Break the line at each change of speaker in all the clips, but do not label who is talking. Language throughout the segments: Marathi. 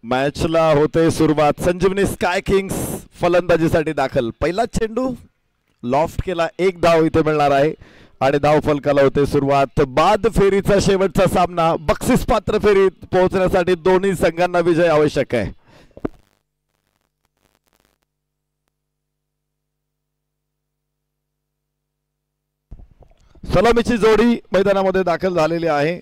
मॅचला होते सुरुवात. संजीवनी स्काय किंग्स फलंदाजीसाठी दाखल. पहिला चेंडू लॉफ्ट केला, एक धाव इथे मिळणार आहे आणि धाव फलकाला होते सुरुवात. बाद फेरीचा शेवटचा सामना. बक्षीस पात्र फेरीत पोहोचण्यासाठी दोन्ही संघांना विजय आवश्यक आहे. सलामीची जोडी मैदानामध्ये दाखल झालेली आहे.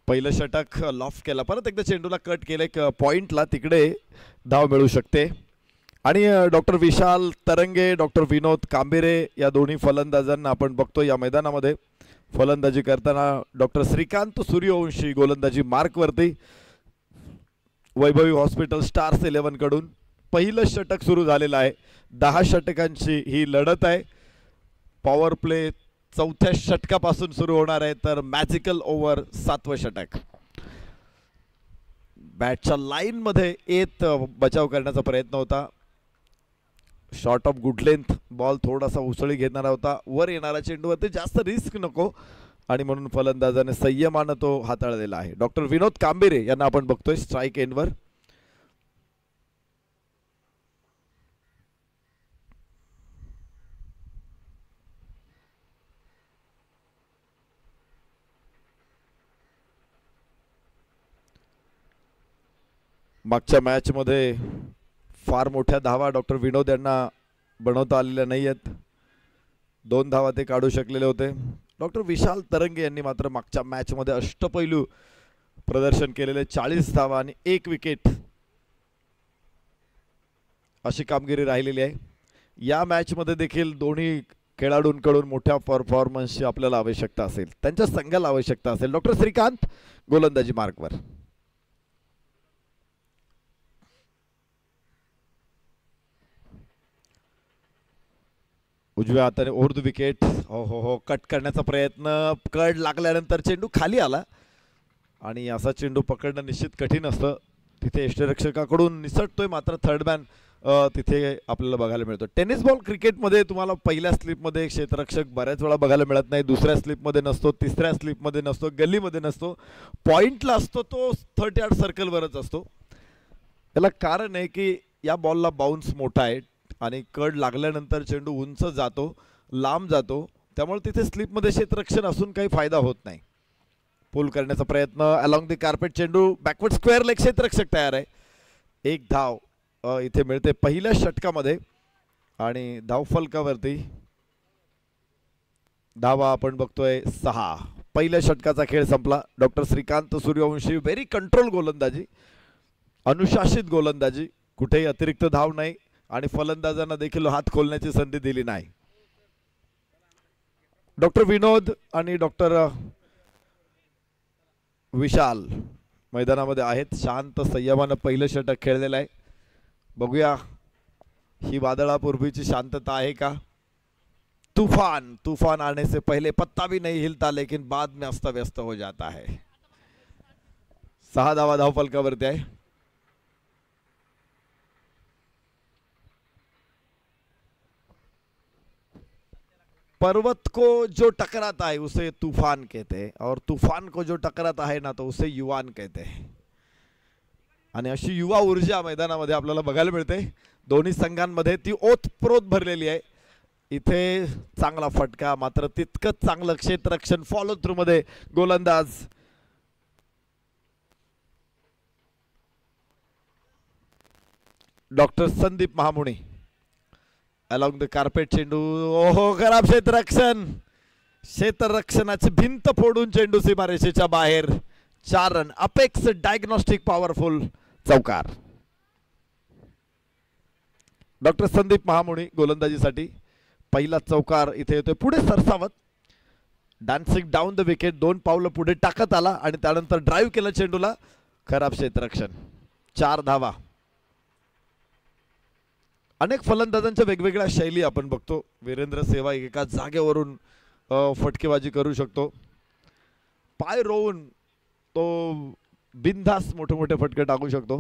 पहिलं षटक लॉफ्ट केला, परत एकदा चेंडूला कट केले पॉइंटला, तिकडे धाव मिळू शकते. आणि डॉक्टर विशाल तरंगे, डॉक्टर विनोद कांबेरे या दोन्ही फलंदाजांना आपण बघतो या मैदानामध्ये फलंदाजी करताना. डॉक्टर श्रीकांत सूर्यवंशी गोलंदाजी मार्कवरती वैभवी हॉस्पिटल स्टार्स 11 कडून. पहिलं षटक सुरू झालेलं आहे. 10 षटकांची ही लढत आहे. पॉवर प्ले चौथ्या षटकापासून सुरू होणार आहे, तर मॅजिकल ओव्हर 7वं षटक. बॅटच्या लाईन मध्ये येत बचाव करण्याचा प्रयत्न होता. Short of good length ball थोडासा उसळी घेणारा होता. वर येणारा चेंडूवरती जास्त रिस्क नको आणि म्हणून फलंदाजाने संयमानं तो हाताळलेला आहे. डॉक्टर विनोद कांबेरे यांना आपण बघतोय स्ट्राईक एंडवर. मागच्या मॅच मध्ये फार मोठ्या धावा डॉक्टर विनोद यांना बनवता आलेल्या नाही आहेत. 2 धावा ते काढू शकलेले होते. डॉक्टर विशाल तरंगे यांनी मात्र मागच्या मॅच मध्ये अष्टपैलू प्रदर्शन केलेले, 40 धावा आणि 1 विकेट अशी कामगिरी राहिलेली आहे. या मॅच मध्ये देखील दोन्ही खेळाडूंकडून मोठ्या परफॉर्मन्सची आपल्याला आवश्यकता असेल, त्यांच्या संघाला आवश्यकता असेल. डॉक्टर श्रीकांत गोलंदाजी मार्कवर. उजव्या हाताने ओव्हर द विकेट. हो कट करण्याचा प्रयत्न, कड लागल्यानंतर चेंडू खाली आला आणि असा चेंडू पकडणं निश्चित कठीण असतं. तिथे यष्टिरक्षकाकडून निसटतोय, मात्र थर्ड मॅन तिथे आपल्याला बघायला मिळतो. टेनिस बॉल क्रिकेटमध्ये तुम्हाला पहिल्या स्लिपमध्ये क्षेत्ररक्षक बऱ्याच वेळा बघायला मिळत नाही, दुसऱ्या स्लिपमध्ये नसतो, तिसऱ्या स्लिपमध्ये नसतो, गल्लीमध्ये नसतो, पॉइंटला असतो, तो 30 यार्ड सर्कलवरच असतो. याला कारण आहे की या बॉलला बाउन्स मोठा आहे आणि कड लागल्यानंतर चेंडू उंच जातो, लांब जातो, त्यामुळे तिथे स्लिपमध्ये क्षेत्ररक्षण असून काही फायदा होत नाही. पुल करण्याचा प्रयत्न अलॉंग द कार्पेट, चेंडू बॅकवर्ड स्क्वेअर लेग, क्षेत्ररक्षक तयार आहे. 1 धाव इथे मिळते पहिल्या षटकामध्ये आणि धाव फलकावरती धावा आपण बघतोय 6. पहिल्या षटकाचा खेळ संपला. Doctor Shrikant Suryavanshi very control गोलंदाजी, अनुशासित गोलंदाजी, कुठेही अतिरिक्त धाव नाही आणि फलंदाजांना देखील हात खोलण्याची संधी दिली नाही. डॉक्टर विनोद आणि डॉक्टर विशाल मैदानामध्ये आहेत. शांत संयमानं पहिलं षटक खेळलेलं आहे. बघूया ही वादळापूर्वीची शांतता आहे का. तूफान आने से पहले पत्ता भी नहीं हिलता, लेकिन बाद में अस्त व्यस्त हो जाता है. 6 धावा धाव फलकावरती आहे. पर्वत को जो टकराता है उसे तूफान कहते हैं और तूफान को जो टकराता है ना तो उसे युवान कहते हैं. आणि अशी युवा ऊर्जा मैदानामध्ये आपल्याला बघायला मिळते. दोन्ही संघांमध्ये ती ओतप्रोत भरलेली आहे. इथे चांगला फटका, मात्र तितकंच चांगलं क्षेत्ररक्षण फॉलो थ्रू मध्ये गोलंदाज doctor Sandeep Mahamuni. Along the carpet चेंडू, ओहो खराब क्षेत्ररक्षणाची भिंत फोडून चेंडू सीमारेषेच्या बाहेर. 4 रन. अपेक्स डायग्नोस्टिक पॉवरफुल चौकार. डॉक्टर संदीप महामुनी गोलंदाजीसाठी पहिला चौकार इथे येतोय. पुढे सरसावत डान्सिंग डाऊन द विकेट, 2 पावलं पुढे टाकत आला आणि त्यानंतर ड्राईव्ह केलं चेंडूला. खराब क्षेत्ररक्षण. 4 धावा. अनेक फलंदाजांच्या वेगवेगळ्या शैली आपण बघतो. वीरेंद्र सेहवाग एका जागेवरून फटकेबाजी करू शकतो. पाय रोवून तो बिनधास्त मोठे मोठे फटके टाकू शकतो.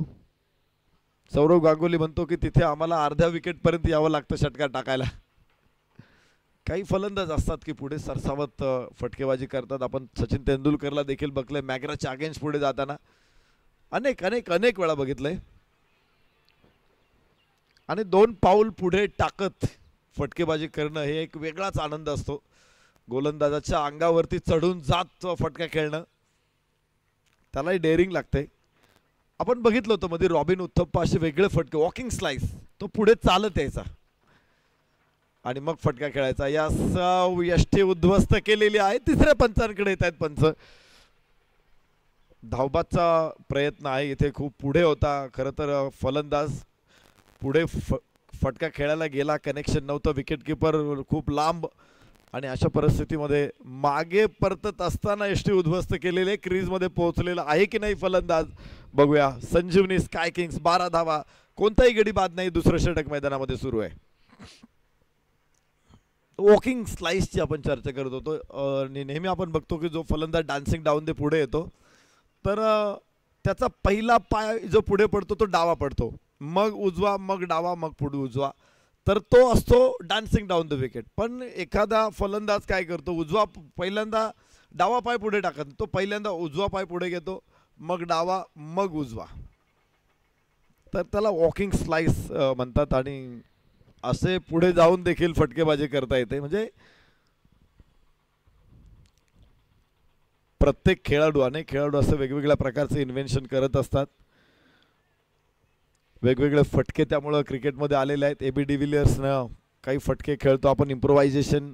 सौरव गांगुली म्हणतो की तिथे आम्हाला अर्ध्या विकेटपर्यंत यावं लागतं षटकार टाकायला. काही फलंदाज असतात की पुढे सरसावत फटकेबाजी करतात. आपण सचिन तेंडुलकरला देखील बघले मॅग्राच्या अगेन्स्ट पुढे जाताना अनेक अनेक अनेक वेळा बघितलंय. आणि 2 पाऊल पुढे टाकत फटकेबाजी करणं हे एक वेगळाच आनंद असतो. गोलंदाजाच्या अंगावरती चढून जात फटका खेळणं त्यालाही डेअरिंग लागते. आपण बघितलं होतं मध्ये रॉबिन उथप्पा असे वेगळे फटके वॉकिंग स्लाइस तो पुढे चालत यायचा आणि मग फटका खेळायचा. या यष्टी उद्ध्वस्त केलेली आहे. तिसऱ्या पंचांकडे येत आहेत पंच. धावबादचा प्रयत्न आहे इथे खूप पुढे होता. खरं तर फलंदाज पुढे फटका खेळायला गेला कनेक्शन नव्हतं. विकेट किपर खूप लांब आणि अशा परिस्थितीमध्ये मागे परतत असताना यष्टी उद्ध्वस्त केलेले क्रीजमध्ये पोहोचलेला आहे की नाही फलंदाज बघूया. संजीवनी स्काय किंग्स 12 धावा कोणताही गडी बाद नाही. दुसरं षटक मैदानामध्ये सुरू आहे. वॉकिंग स्लाइसची आपण चर्चा करत होतो. नेहमी आपण बघतो की जो फलंदाज डान्सिंग डाऊन दे पुढे येतो तर त्याचा पहिला पाय जो पुढे पडतो तो डावा पडतो, मग उजवा, मग डावा, मग पुढे उजवा, तर तो असतो डान्सिंग डाऊन द विकेट. पण एखादा फलंदाज काय करतो उजवा पहिल्यांदा डावा पाय पुढे टाकत तो पहिल्यांदा उजवा पाय पुढे घेतो मग डावा मग उजवा, तर त्याला वॉकिंग स्लाइस म्हणतात. आणि असे पुढे जाऊन देखील फटकेबाजी करता येते. म्हणजे प्रत्येक खेळाडू अनेक खेळाडू असं वेगवेगळ्या प्रकारचे इन्व्हेन्शन करत असतात. वेगवेगळे फटके त्यामुळे क्रिकेटमध्ये आलेले आहेत. एबी डिव्हिलियर्सनं काही फटके खेळतो आपण इम्प्रोव्हायझेशन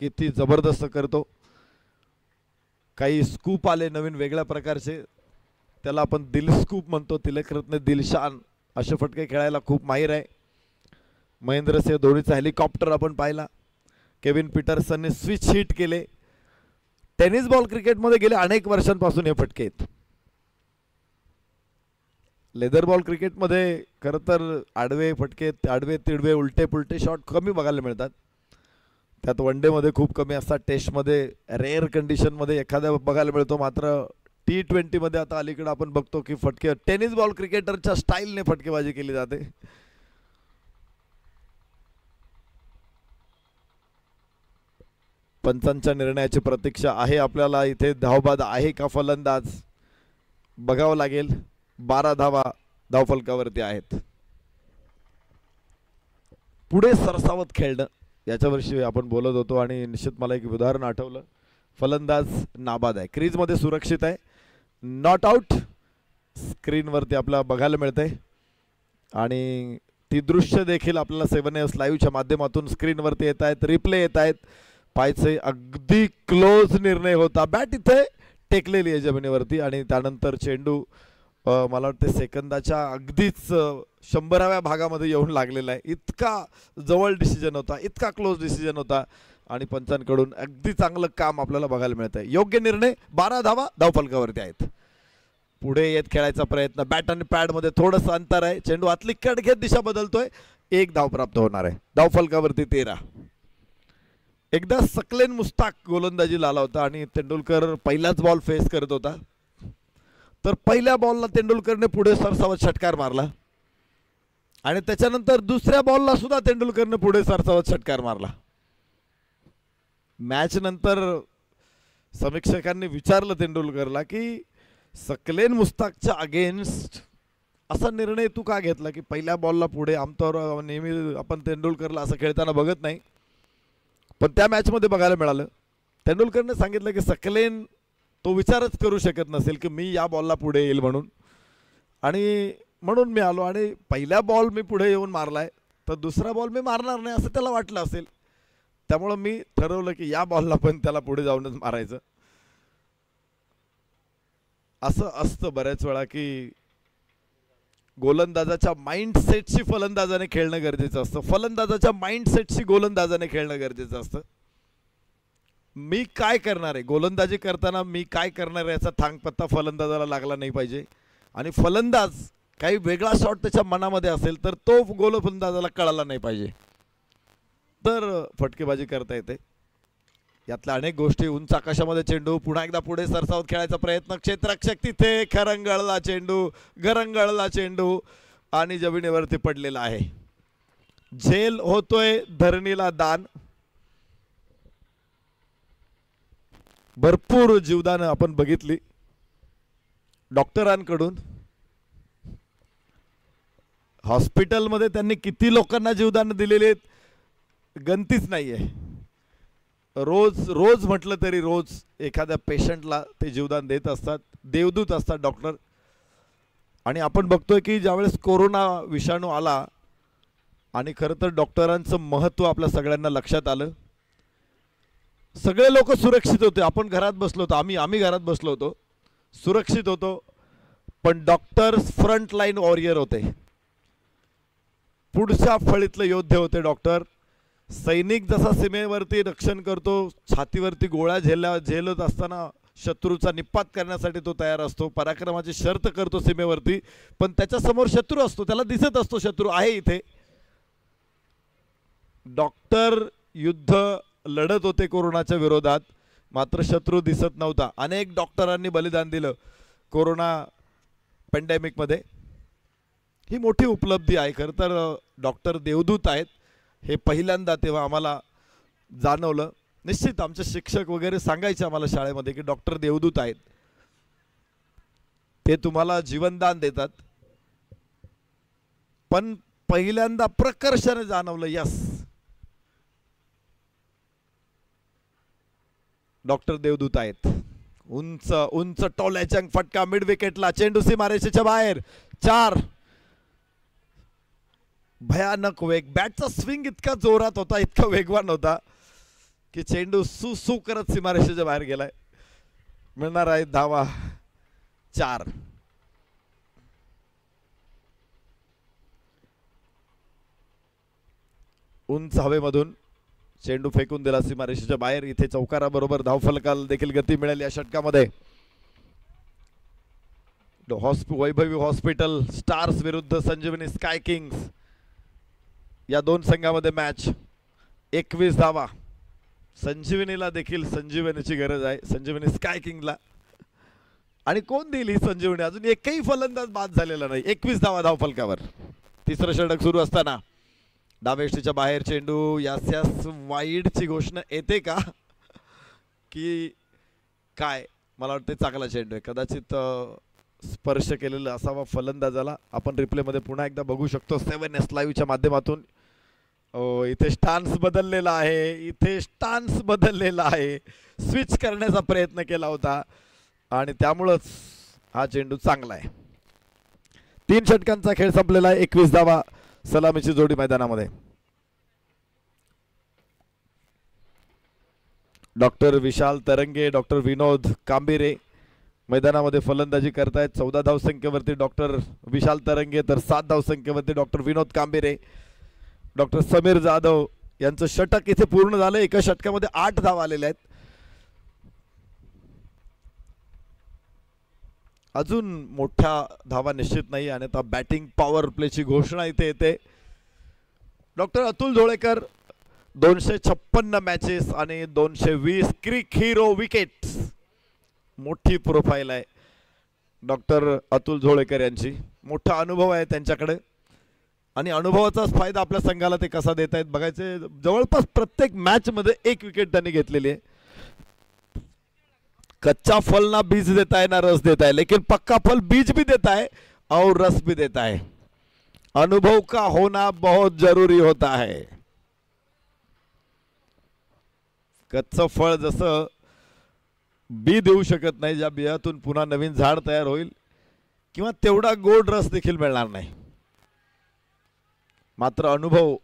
किती जबरदस्त करतो. काही स्कूप आले नवीन वेगळ्या प्रकारचे त्याला आपण दिल स्कूप म्हणतो. तिलकरत्न दिलशान असे फटके खेळायला खूप माहीर आहे. महेंद्रसिंह धोनीचा हेलिकॉप्टर आपण पाहिला. केविन पीटरसनने स्विच हिट केले. टेनिस बॉल क्रिकेटमध्ये गेले अनेक वर्षांपासून हे फटके आहेत. लेदर बॉल क्रिकेटमध्ये खरं तर आडवे फटके आडवे तिडवे उलटे पुलटे शॉट कमी बघायला मिळतात. त्यात वन डेमध्ये खूप कमी असतात. टेस्टमध्ये रेअर कंडिशनमध्ये एखाद्या बघायला मिळतो. मात्र T20मध्ये आता अलीकडे आपण बघतो की फटके टेनिस बॉल क्रिकेटरच्या स्टाईलने फटकेबाजी केली जाते. पंचांच्या निर्णयाची प्रतीक्षा आहे आपल्याला. इथे धावबाद आहे का फलंदाज बघावं लागेल. 12 धावा धावफलकावरती आहेत. पुढे सरसावत खेळणं याच्याविषयी आपण बोलत होतो आणि निश्चित मला एक उदाहरण आठवलं. फलंदाज नाबाद आहे, क्रीजमध्ये सुरक्षित आहे, नॉट आउट स्क्रीनवरती आपल्याला बघायला मिळते. आणि ती दृश्य देखील आपल्याला 7S लाईव्हच्या माध्यमातून स्क्रीनवरती येत आहेत. रिप्ले येत आहेत. पायचे अगदी क्लोज निर्णय होता. बॅट इथे टेकलेली आहे जमिनीवरती आणि त्यानंतर चेंडू मला वाटते सेकंदाच्या अगदीच 100व्या भागामध्ये येऊन लागलेला आहे. इतका जवळ डिसिजन होता, इतका क्लोज डिसिजन होता आणि पंचांकडून अगदी चांगलं काम आपल्याला बघायला मिळत आहे. योग्य निर्णय. 12 धावा धावफलकावरती आहेत. पुढे येत खेळायचा प्रयत्न. बॅट आणि पॅडमध्ये थोडंसं अंतर आहे. चेंडू आतली कट घेत दिशा बदलतोय. 1 धाव प्राप्त होणार आहे. धावफलकावरती 13. एकदा सकलेन मुस्ताक गोलंदाजीला आला होता आणि तेंडुलकर पहिलाच बॉल फेस करत होता. तर पहिल्या बॉलला तेंडुलकरने पुढे सरसावत षटकार मारला आणि त्याच्यानंतर दुसऱ्या बॉलला सुद्धा तेंडुलकरने पुढे सरसावत षटकार मारला. मॅच नंतर समीक्षकांनी विचारलं तेंडुलकरला की सकलेन मुस्ताकच्या अगेन्स्ट असा निर्णय तू का घेतला की पहिल्या बॉलला पुढे. आमतौर नेहमी आपण तेंडुलकरला असं खेळताना बघत नाही, पण त्या मॅचमध्ये बघायला मिळालं. तेंडुलकरने सांगितलं की सकलेन तो विचारच करू शकत नसेल की मी या बॉलला पुढे येईल म्हणून, आणि म्हणून मी आलो आणि पहिला बॉल मी पुढे येऊन मारलाय तर दुसरा बॉल मी मारणार नाही असं त्याला वाटलं असेल. त्यामुळे मी ठरवलं की या बॉलला पण त्याला पुढे जाऊनच मारायचं. असं असतं बऱ्याच वेळा की गोलंदाजाच्या माइंडसेटशी फलंदाजाने खेळणं गरजेचं असतं. फलंदाजाच्या माइंडसेटशी गोलंदाजाने खेळणं गरजेचं असतं. मी काय करणार आहे गोलंदाजी करताना, मी काय करणार आहे याचा थांगपत्ता फलंदाजाला लागला नाही पाहिजे. आणि फलंदाज काही वेगळा शॉट त्याच्या मनामध्ये असेल तर तो गोलफलंदाजाला कळाला नाही पाहिजे, तर फटकेबाजी करता येते. यातल्या अनेक गोष्टी. उंच आकाशामध्ये चेंडू. पुन्हा एकदा पुढे सरसावत खेळायचा प्रयत्न. क्षेत्ररक्षक तिथे. खरंगळला चेंडू, गरंगळला चेंडू आणि जमिनीवरती पडलेला आहे. झेल होतोय धरणीला दान. भरपूर जीवदान आपण बघितली डॉक्टरांकडून. हॉस्पिटलमध्ये त्यांनी किती लोकांना जीवदान दिलेले गणतीच नाहीये. रोज रोज म्हटलं तरी रोज एखाद्या पेशंटला ते जीवदान देत असतात. देवदूत असतात डॉक्टर. आणि आपण बघतोय की ज्यावेळेस कोरोना विषाणू आला आणि खरं तर डॉक्टरांचं महत्त्व आपल्या सगळ्यांना लक्षात आलं. सगळे लोक सुरक्षित होते. आपण घरात बसलो होतो. आम्ही घरात बसलो होतो, सुरक्षित होतो. पण डॉक्टर्स फ्रंट लाईन वॉरियर होते. पुढच्या फळीतले योद्धे होते डॉक्टर. सैनिक जसा सीमेवरती रक्षण करतो, छातीवरती गोळ्या झेलत असताना शत्रूचा निपात करण्यासाठी तो तयार असतो, पराक्रमाची शर्त करतो सीमेवरती. पण त्याच्या समोर शत्रू असतो, त्याला दिसत असतो शत्रू आहे इथे. डॉक्टर युद्ध लढत होते कोरोनाच्या विरोधात, मात्र शत्रू दिसत नव्हता. अनेक डॉक्टरांनी बलिदान दिलं कोरोना पॅन्डेमिकमध्ये. ही मोठी उपलब्धी आहे. खरं तर डॉक्टर देवदूत आहेत हे पहिल्यांदा तेव्हा आम्हाला जाणवलं. निश्चित आमचे शिक्षक वगैरे सांगायचे आम्हाला शाळेमध्ये की डॉक्टर देवदूत आहेत, ते तुम्हाला जीवनदान देतात. पण पहिल्यांदा प्रकर्षाने जाणवलं, यस डॉक्टर देवदूत आहेत. उंच उंच टोल्याचा फटका मिड विकेटला, चेंडू सीमारेषेच्या बाहेर. 4. भयानक वेग. बॅटचा स्विंग इतका जोरात होता, इतका वेगवान होता की चेंडू सू करत सीमारेषेच्या बाहेर गेलाय. मिळणार आहे धावा 4. उंच हवेमधून चेंडू फेकून दिला सीमारेषेच्या बाहेर. इथे चौकाराबरोबर धावफलकाला देखील गती मिळेल या षटकामध्ये. वैभवी हॉस्पिटल स्टार्स विरुद्ध संजीवनी स्काय किंग्स या दोन संघामध्ये मॅच. 21 धावा. संजीवनीला देखील संजीवनीची गरज आहे, संजीवनी स्काय किंगला. आणि कोण देईल ही संजीवनी? अजून एकही फलंदाज बाद झालेला नाही. 21 धावा धावफलकावर. तिसरं षटक सुरू असताना डावेष्टीच्या बाहेर चेंडू. यास वाईडची घोषणा येते का की काय? मला वाटतं चांगला चेंडू आहे. कदाचित स्पर्श केलेला असावा फलंदाजाला. आपण रिप्लेमध्ये पुन्हा एकदा बघू शकतो 7S लाईव्हच्या माध्यमातून. इथे स्टान्स बदललेला आहे, इथे स्टान्स बदललेला आहे. स्विच करण्याचा प्रयत्न केला होता आणि त्यामुळंच हा चेंडू चांगला आहे. 3 षटकांचा खेळ संपलेला आहे. 21 धावा. सलामीची जोडी मैदानामध्ये. डॉक्टर विशाल तरंगे, डॉक्टर विनोद कांबिरे मैदानामध्ये फलंदाजी करतायत. 14 धावसंख्येवरती डॉक्टर विशाल तरंगे, तर 7 धावसंख्येवरती डॉक्टर विनोद कांबिरे. डॉक्टर समीर जाधव यांचं षटक इथे पूर्ण झालं. एका षटकामध्ये 8 धावा आलेल्या आहेत. अजून मोठ्या धावा निश्चित नाही. आणि आता बॅटिंग पॉवर प्लेची घोषणा इथे येते. डॉक्टर अतुल झोळेकर 256 मॅचेस आणि 220 क्रिक हिरो विकेट्स. मोठी प्रोफाईल आहे डॉक्टर अतुल झोळेकर यांची. मोठा अनुभव आहे त्यांच्याकडे आणि अनुभवाचाच फायदा आपल्या संघाला ते कसा देत आहेत बघायचे. जवळपास प्रत्येक मॅच मध्ये 1 विकेट त्यांनी घेतलेली आहे. कच्चा फल ना बीज देता है ना रस देता है, लेकिन पक्का फल बीज भी देता है और रस भी देता है. अनुभव का होना बहुत जरूरी होता है. कच्चं फळ जसं बी देऊ शकत नाही, ज्या बियातून पुन्हा नवीन झाड तयार होईल किंवा तेवढा गोड रस देखील मिळणार नाही, मात्र अनुभव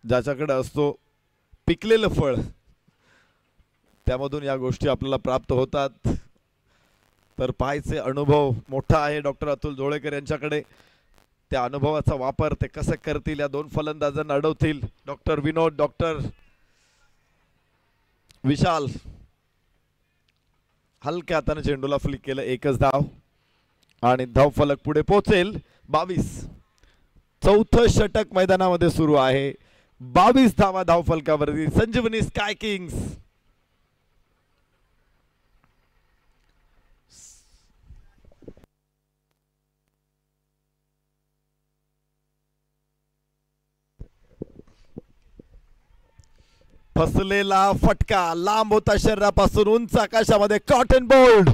ज्याच्याकडे असतो, पिकलेलं फळ, त्यामधून या गोष्टी आपल्याला प्राप्त होतात. तर पाहायचे अनुभव मोठा आहे डॉक्टर अतुल झोळेकर यांच्याकडे. त्या अनुभवाचा वापर ते कसं करतील, या 2 फलंदाजांना अडवतील. डॉक्टर विनोद, डॉक्टर विशाल. हलक्या हाताने चेंडूला फ्लिक केलं. 1च धाव आणि धाव फलक पुढे पोहोचेल. 22. चौथं षटक मैदानामध्ये सुरू आहे. 22 धावा धाव फलकावरती संजीवनी स्काय किंग्स. फसलेला फटका लांब होता शरीरापासून उंच आकाशामध्ये कॉटन बोल्ड.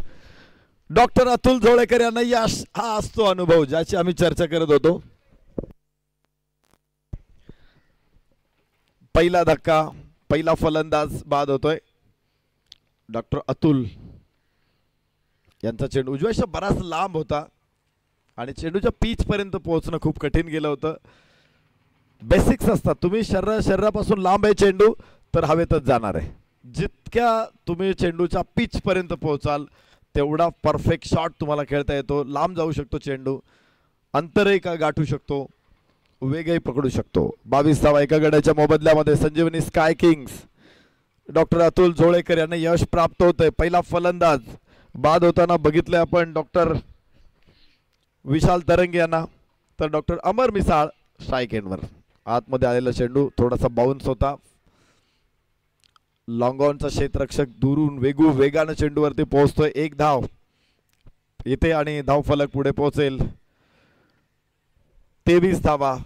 डॉक्टर अतुल झोळेकर यांना यश. हा असतो अनुभव ज्याची आम्ही चर्चा करत होतो. पहिला धक्का, पहिला फलंदाज बाद होतोय. डॉक्टर अतुल यांचा चेंडू उजव्याशा बराच लांब होता आणि चेंडूच्या पीच पर्यंत पोहोचणं खूप कठीण गेलं होतं. बेसिक्स असतात, तुम्ही शरीरापासून लांब आहे चेंडू तर हवेतच जाणार आहे. जितक्या तुम्ही चेंडूच्या पीच पर्यंत पोहोचाल तेवढा परफेक्ट शॉट तुम्हाला खेळता येतो. लांब जाऊ शकतो चेंडू, अंतरही का गाठू शकतो, वेगही पकडू शकतो. 22 धावा एका गड्याच्या मोबदल्यामध्ये संजीवनी स्काय किंग्स. डॉक्टर अतुल झोळेकर यांना यश प्राप्त होतंय. पहिला फलंदाज बाद होताना बघितले आपण डॉक्टर विशाल तरंगे यांना, तर डॉक्टर अमर मिसाळ स्ट्राईक एंडवर. आतमध्ये आलेला चेंडू थोडासा बाउन्स होता. लॉंगॉनचा क्षेत्ररक्षक दुरून वेगानं चेंडूवरती पोहोचतोय. एक धाव इथे आणि धाव फलक पुढे पोहोचेल. 23 धावा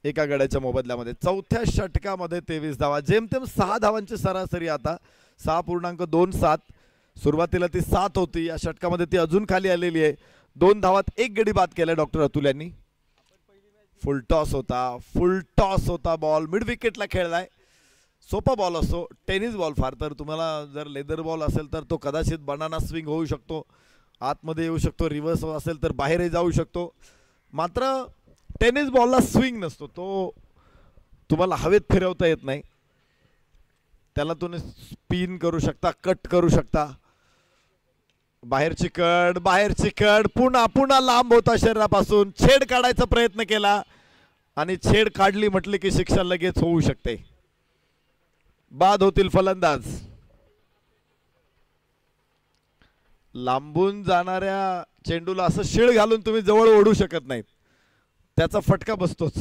एका गड्याच्या मोबदल्यामध्ये. चौथ्या षटकामध्ये 23 धावा, जेमतेम 6 धावांची सरासरी. आता 6.27. सुरुवातीला ती 7 होती, या षटकामध्ये ती अजून खाली आलेली आहे. 2 धावात एक गडी बाद केला डॉक्टर अतुल यांनी. फुल टॉस होता बॉल मिड विकेटला खेळलाय. सोपा बॉल असतो, टेनिस बॉल. फार तर तुम्हाला जर लेदर बॉल असेल तर तो कदाचित बनाना स्विंग होऊ शकतो, आतमध्ये येऊ शकतो. रिव्हर्स असेल तर बाहेरही जाऊ शकतो. मात्र टेनिस बॉलला स्विंग नसतो, तो तुम्हाला हवेत फिरवता येत नाही. त्याला तुम्ही स्पिन करू शकता, कट करू शकता. बाहेरची कड पुन्हा लांब होता शरीरापासून. छेड काढायचा प्रयत्न केला आणि छेड काढली म्हटली की शिक्षा लगेच होऊ शकते. बाद होतील फलंदाज. लांबून जाणाऱ्या चेंडूला असं शिळ घालून तुम्ही जवळ ओढू शकत नाहीत, त्याचा फटका बसतोच.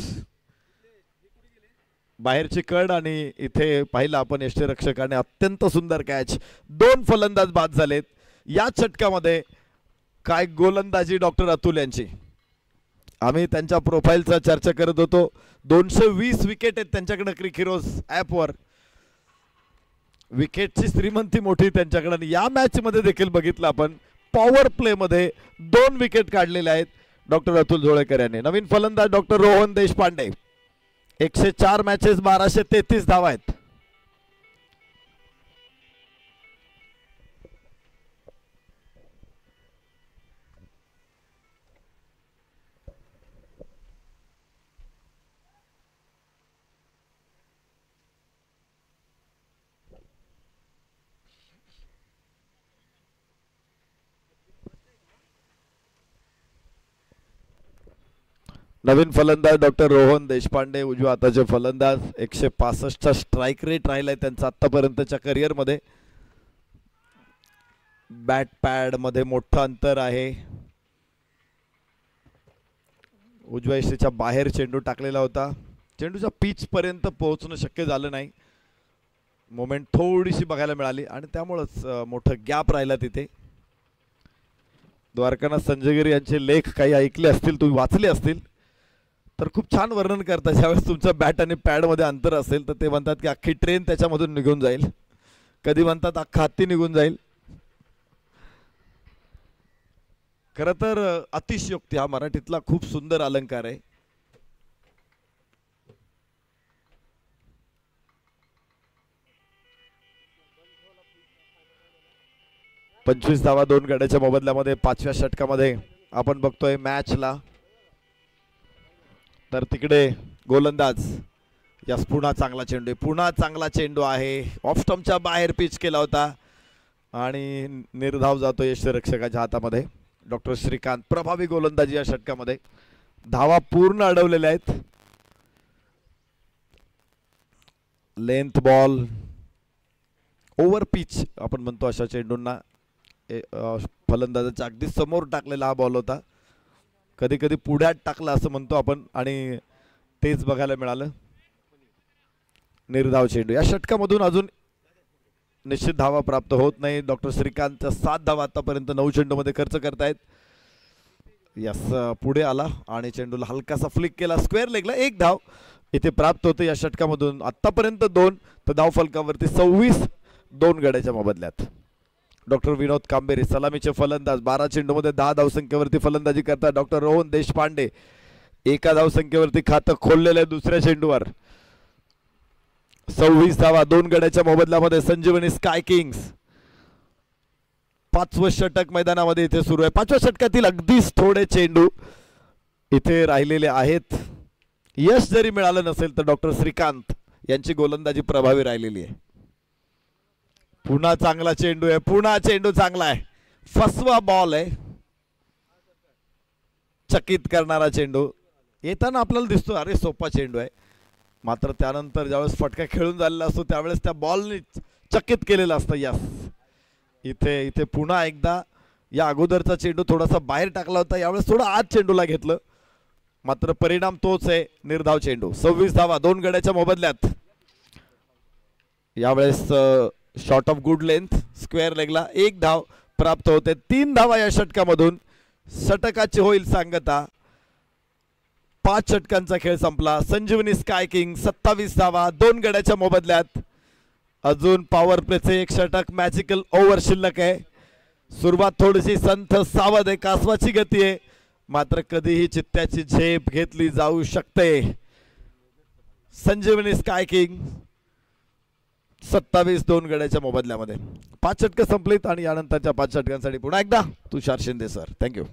बाहेरची कड आणि इथे पाहिलं आपण यष्टीरक्षकाने अत्यंत सुंदर कॅच. 2 फलंदाज बाद झालेत या षटकामध्ये. काय गोलंदाजी डॉक्टर अतुल यांची. आम्ही त्यांच्या प्रोफाईलचा चर्चा करत होतो. 220 विकेट आहेत त्यांच्याकडे क्रिक हिरोज ॲपवर. विकेटची श्रीमंती मोठी त्यांच्याकडे. या मॅच मध्ये देखील बघितलं आपण, पॉवर प्ले मध्ये 2 विकेट काढलेले आहेत डॉक्टर अतुल झोळेकर यांनी. नवीन फलंदाज डॉक्टर रोहन देशपांडे. 104 मॅचेस, 1233 धावा आहेत. नवीन फलंदाज डॉक्टर रोहन देशपांडे, उजव्या हाताचे फलंदाज. 165चा स्ट्राईक रेट राहिलाय त्यांचा आतापर्यंतच्या करिअरमध्ये. बॅट पॅड मध्ये मोठं अंतर आहे. उजव्या यष्टीच्या बाहेर चेंडू टाकलेला होता. चेंडूच्या पिच पर्यंत पोहोचणं शक्य झालं नाही. मोमेंट थोडीशी बघायला मिळाली आणि त्यामुळेच मोठं गॅप राहिला तिथे. द्वारकानाथ संजयगिरी यांचे लेख काही ऐकले असतील, तुम्ही वाचले असतील तर खूप छान वर्णन करतात. ज्यावेळेस तुमच्या बॅट आणि पॅड मध्ये अंतर असेल तर ते म्हणतात की अख्खी ट्रेन त्याच्यामधून निघून जाईल, कधी म्हणतात अख्खा हत्ती निघून जाईल. खरं तर अतिशयोक्ती हा मराठीतला खूप सुंदर अलंकार आहे. पंचवीस धावा 2 गड्याच्या मोबदल्यामध्ये 5व्या षटकामध्ये आपण बघतोय मॅचला. तर तिकडे गोलंदाज यास पुन्हा चांगला चेंडू आहे. ऑफ स्टंपच्या बाहेर पिच केला होता आणि निर्धाव जातो यष्टीरक्षकाच्या हातामध्ये. डॉक्टर श्रीकांत प्रभावी गोलंदाजी या षटकामध्ये. धावा पूर्ण अडवलेल्या आहेत. लेंथ बॉल, ओव्हर पिच आपण म्हणतो अशा चेंडूंना. फलंदाजाच्या अगदी समोर टाकलेला हा बॉल होता. कधी कधी पुढ्यात टाकला असं म्हणतो आपण आणि तेच बघायला मिळालं. निर्धाव चेंडू. या षटकामधून अजून निश्चित धावा प्राप्त होत नाही. डॉक्टर श्रीकांतच्या 7 धावा आतापर्यंत 9 चेंडूमध्ये खर्च करतायत. यस, पुढे आला आणि चेंडूला हलकासा फ्लिक केला स्क्वेअर लेगला. 1 धाव. इथे प्राप्त होते या षटकामधून. आतापर्यंत 2 तर धावफलकावरती 26 2 गड्याच्या मोबदल्यात. डॉक्टर विनोद कांबेरे सलामीचे फलंदाज 12 चेंडूमध्ये 10 धावसंख्येवरती फलंदाजी करतात. डॉक्टर रोहन देशपांडे एका धावसंख्येवरती खातं खोललेलं आहे दुसऱ्या चेंडूवर. 26 धावा 2 गड्याच्या मोबदल्यामध्ये संजीवनी स्काय किंग्स. 5वं षटक मैदानामध्ये इथे सुरू आहे. 5व्या षटकातील अगदीच थोडे चेंडू इथे राहिलेले आहेत. यश जरी मिळालं नसेल तर डॉक्टर श्रीकांत यांची गोलंदाजी प्रभावी राहिलेली आहे. पुन्हा चांगला चेंडू आहे. पुन्हा चेंडू चांगला आहे. फसवा बॉल आहे. चकित करणारा चेंडू. येताना आपल्याला दिसतो अरे सोपा चेंडू आहे, मात्र त्यानंतर ज्यावेळेस फटका खेळून झालेला असतो त्यावेळेस त्या बॉलने चकित केलेलं असतं. यस इथे इथे पुन्हा एकदा या अगोदरचा चेंडू थोडासा बाहेर टाकला होता, यावेळेस थोडा आत चेंडूला घेतलं, मात्र परिणाम तोच आहे. निर्धाव चेंडू. 26 धावा 2 गड्याच्या मोबदल्यात. यावेळेस shot off good length square लेगला 1 धाव प्राप्त होते. 3 धावा या षटकामधून. षटकाची होईल सांगता. 5 षटकांचा खेळ संपला. संजीवनी स्काय किंग 27 धावा 2 गड्याच्या मोबदल्यात. अजून पॉवर प्लेचे 1 षटक मॅजिकल ओव्हर शिल्लक आहे. सुरुवात थोडीशी संथ सावध आहे. कासवाची गती आहे, मात्र कधीही चित्त्याची झेप घेतली जाऊ शकते. संजीवनी स्काय किंग 27 2 गड्याच्या मोबदल्यामध्ये. 5 षटकं संपलीत आणि यानंतरच्या 5 षटकांसाठी पुन्हा एकदा तुषार शिंदे सर. थँक्यू.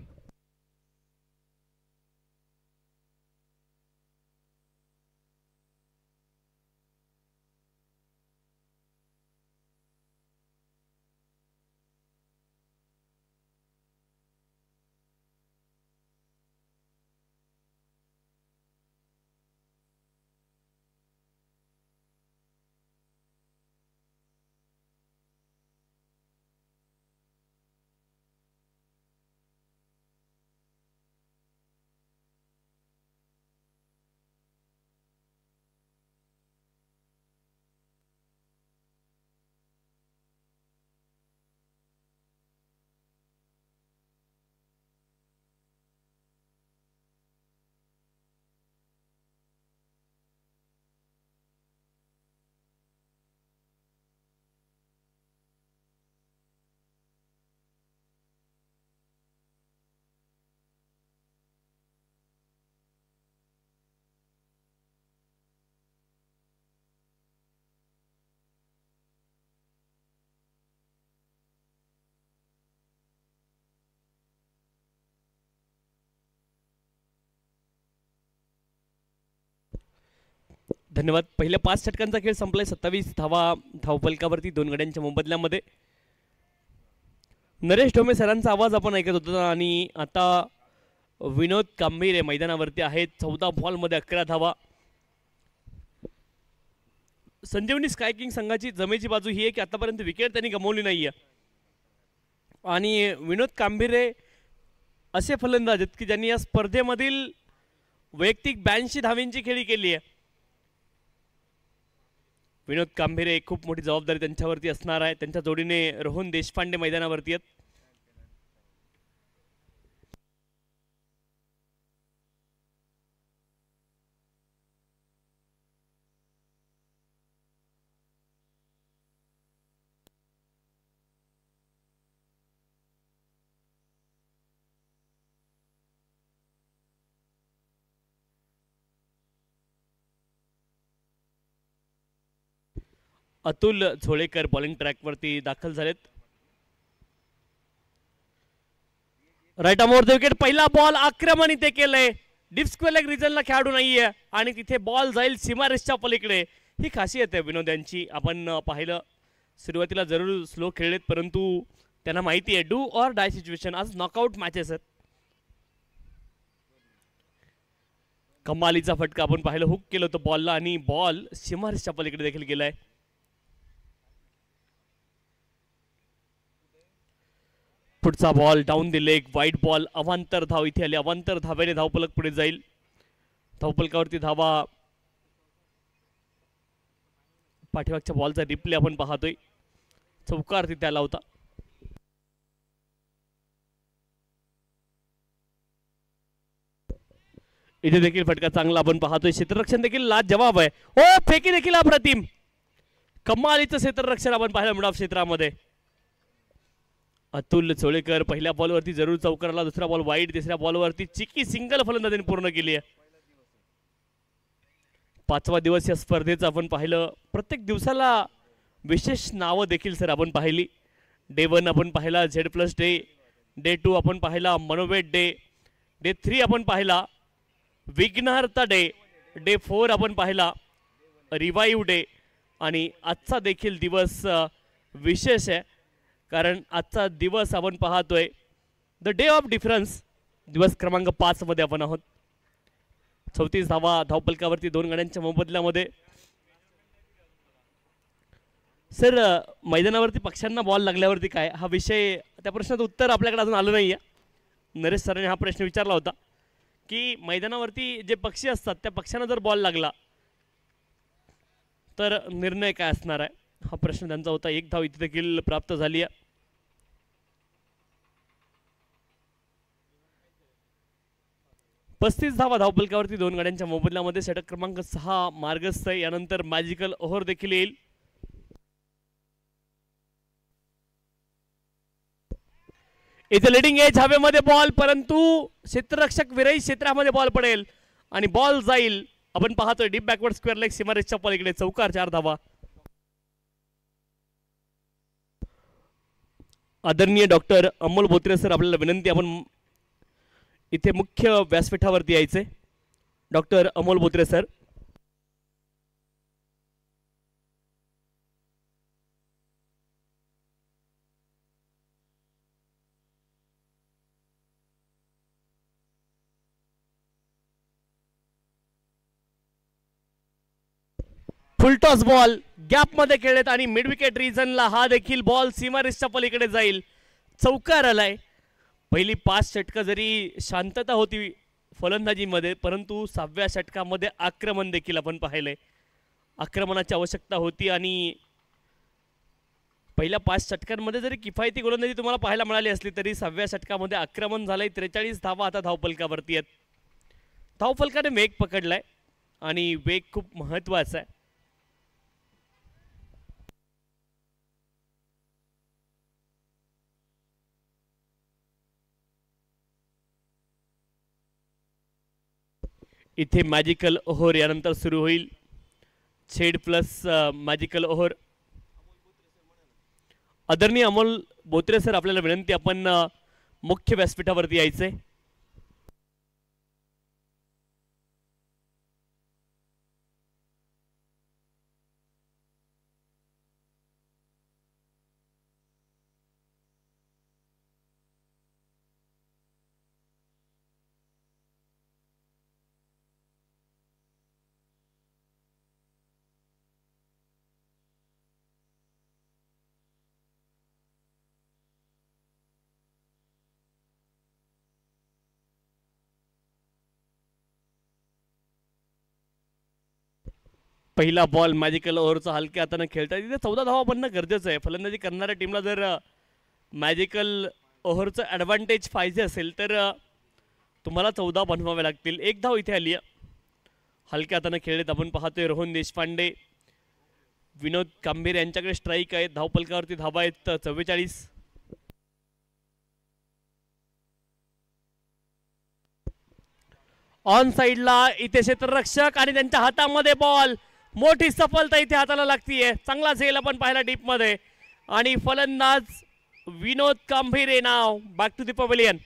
धन्यवाद. पहिल्या 5 षटकांचा खेळ संपलाय. 27 धावा धावफलकावरती 2 गड्यांच्या मोबदल्यामध्ये. नरेश ढोमे सरांचा आवाज आपण ऐकत होतो आणि आता विनोद कांबीरे मैदानावरती आहेत. 14 बॉलमध्ये 11 धावा. संजीवनी स्काय किंग संघाची जमेची बाजू ही आहे की आतापर्यंत विकेट त्यांनी गमावली नाहीये आणि विनोद कांबीरे असे फलंदाज आहेत की ज्यांनी या स्पर्धेमधील वैयक्तिक 82 धावांची खेळी केली आहे. विनोद कांबीरे खूप मोठी जबाबदारी त्यांच्यावरती असणार आहे. त्यांच्या जोडीने रोहन देशपांडे मैदानावरती आहेत. अतुल झोळेकर बॉलिंग ट्रॅकवरती दाखल झालेत. राईट आर्मवर विकेट. पहिला बॉल आक्रमण इथे केलंय. डीप स्क्वेअर लेग रिजनला खेळाडू नाहीये आणि तिथे बॉल जाईल सीमारेषच्या पलीकडे. ही खासियत आहे विनोद यांची. आपण पाहिलं सुरुवातीला जरूर स्लो खेळलेत, परंतु त्यांना माहिती आहे डू ऑर डाय सिच्युएशन. आज नॉकआउट मॅचेस आहेत. कमालीचा फटका आपण पाहिलं. हुक केलं होतं बॉलला आणि बॉल सीमारेषच्या पलीकडे देखील गेलाय. पुढचा बॉल डाऊन द लेग वाईट बॉल. अवांतर धाव इथे आली. अवांतर धावेने धावफलक पुढे जाईल. धावफलकावरती धावा. पाठीमागच्या बॉलचा रिप्ले आपण पाहतोय. चौकार तिथे आला होता. इथे देखील फटका चांगला आपण पाहतोय. क्षेत्ररक्षण देखील लाज जवाब आहे. ओ फेकी देखील अप्रतिम, कमालीचं क्षेत्ररक्षण आपण पाहिलं मिड ऑफ क्षेत्रामध्ये. अतुल चोळेकर पहिल्या बॉलवरती जरूर चौकाराला, दुसरा बॉल वाईड, तिसऱ्या बॉलवरती चिकी सिंगल फलंदाजीने पूर्ण केली आहे. 5वा दिवस या स्पर्धेचं आपण पाहिलं. प्रत्येक दिवसाला विशेष नावं देखील सर आपण पाहिली. डे 1 आपण पाहिला Z+ डे, डे 2 आपण पाहिला मनोवेट डे, डे 3 आपण पाहिला विघ्नहर्ता डे, डे 4 आपण पाहिला रिवाईव्ह डे. आणि आजचा देखील दिवस विशेष आहे, कारण आजचा दिवस आपण पाहतोय द डे ऑफ डिफरन्स, दिवस क्रमांक 5 मध्ये आपण आहोत. 34 धावा धावपलकावरती 2 गाड्यांच्या मोबदल्यामध्ये. सर मैदानावरती पक्षांना बॉल लागल्यावरती काय, हा विषय, त्या प्रश्नाचं उत्तर आपल्याकडे अजून आलं नाही आहे. नरेश सरांनी हा प्रश्न विचारला होता की मैदानावरती जे पक्षी असतात त्या पक्ष्यांना जर बॉल लागला तर निर्णय काय असणार आहे, हा प्रश्न त्यांचा होता. 1 धाव इथे देखील प्राप्त झाली आहे. पस्तीस धावा धावपलकावरती 2 गाड्यांच्या मोबदल्यामध्ये. षटक क्रमांक 6 मार्गस्थ. यानंतर मॅजिकल ओव्हर देखील येईल. इथे लिडिंग एज हवेमध्ये बॉल, परंतु क्षेत्ररक्षक विरहित क्षेत्रामध्ये बॉल पडेल आणि बॉल जाईल. आपण पाहतोय डीप बॅकवर्ड स्क्वेअर लेग सीमारेषच्या पलीकडे. चौकार 4 धावा. आदरणीय डॉक्टर अमोल बोत्रे सर, आपल्याला विनंती, आपण इथे मुख्य व्यासपीठावरती यायचे. Doctor Amol Botre sir. Full toss ball gap मध्ये खेळत आणि मिड विकेट रिजनला हा देखील बॉल सीमारेषच्या पलीकडे जाईल. चौकार आलाय. पहिली 5 षटकं जरी शांतता होती फलंदाजीमध्ये, परंतु 6व्या षटकामध्ये आक्रमण देखील आपण पाहिलंय. आक्रमणाची आवश्यकता होती आणि पहिल्या 5 षटकांमध्ये जरी किफायती गोलंदाजी तुम्हाला पाहायला मिळाली असली तरी 6व्या षटकामध्ये आक्रमण झालंय. 43 धावा आता धावफलकावरती आहेत. धावफलकाने वेग पकडलाय आणि वेग खूप महत्वाचा आहे. इथे मॅजिकल ओव्हर यानंतर सुरू होईल. Z+ magical over. आदरणीय अमोल बोत्रे सर, आपल्याला विनंती, आपण मुख्य व्यासपीठावरती यायचे. पहिला बॉल मॅजिकल ओव्हरचा हलक्या हाताने खेळतात. तिथे 14 धावा बनणं गरजेचं आहे. फलंदाजी करणाऱ्या टीमला जर मॅजिकल ओव्हरचं ॲडव्हान्टेज पाहिजे असेल तर तुम्हाला 14 बनवावे लागतील. 1 धाव इथे आली आहे. हलक्या हाताने खेळत आपण पाहतोय रोहन देशपांडे, विनोद कांबीर यांच्याकडे स्ट्राईक आहेत. धावपलकावरती धावा आहेत 44. ऑन साइडला इथे क्षेत्ररक्षक आणि त्यांच्या हातामध्ये बॉल. मोठी सफलता इथे हाताला लागतीये. चांगला झेल आपण पाहिला डीप मध्ये आणि फलंदाज विनोद कांबीर नाव back to the pavilion.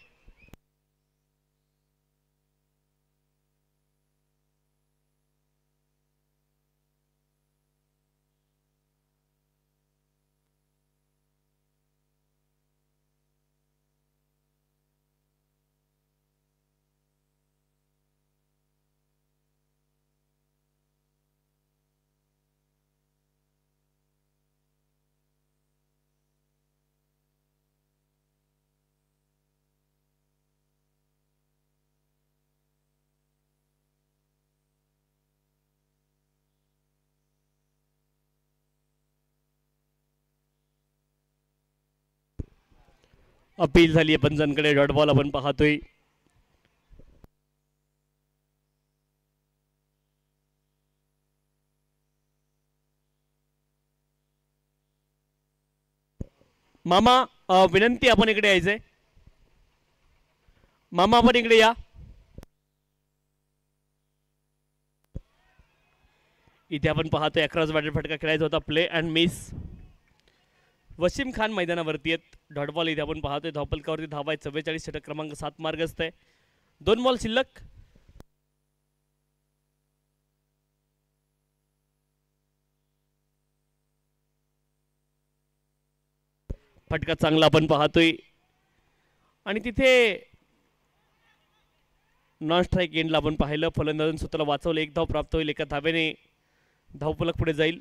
Appeal झाली आहे पंचांकडे. डॉट बॉल आपण पाहतोय. मामा विनंती, आपण इकडे यायचंय. मामा आपण इकडे या. इथे आपण पाहतोय 11 बॅटर फटका खेळायचा होता, play and miss. Wasim Khan मैदानावरती आहेत. डॉट बॉल इथे आपण पाहतोय, धावपलकावरती धावा आहे 44, षटक क्रमांक 7 मार्गस्थ आहे. 2 बॉल शिल्लक. फटका चांगला आपण पाहतोय आणि तिथे नॉन स्ट्राईक एंडला आपण पाहिलं. फलंदाजांनी स्वतःला वाचवलं, 1 धाव प्राप्त होईल. एका धावेने धावपलक पुढे जाईल.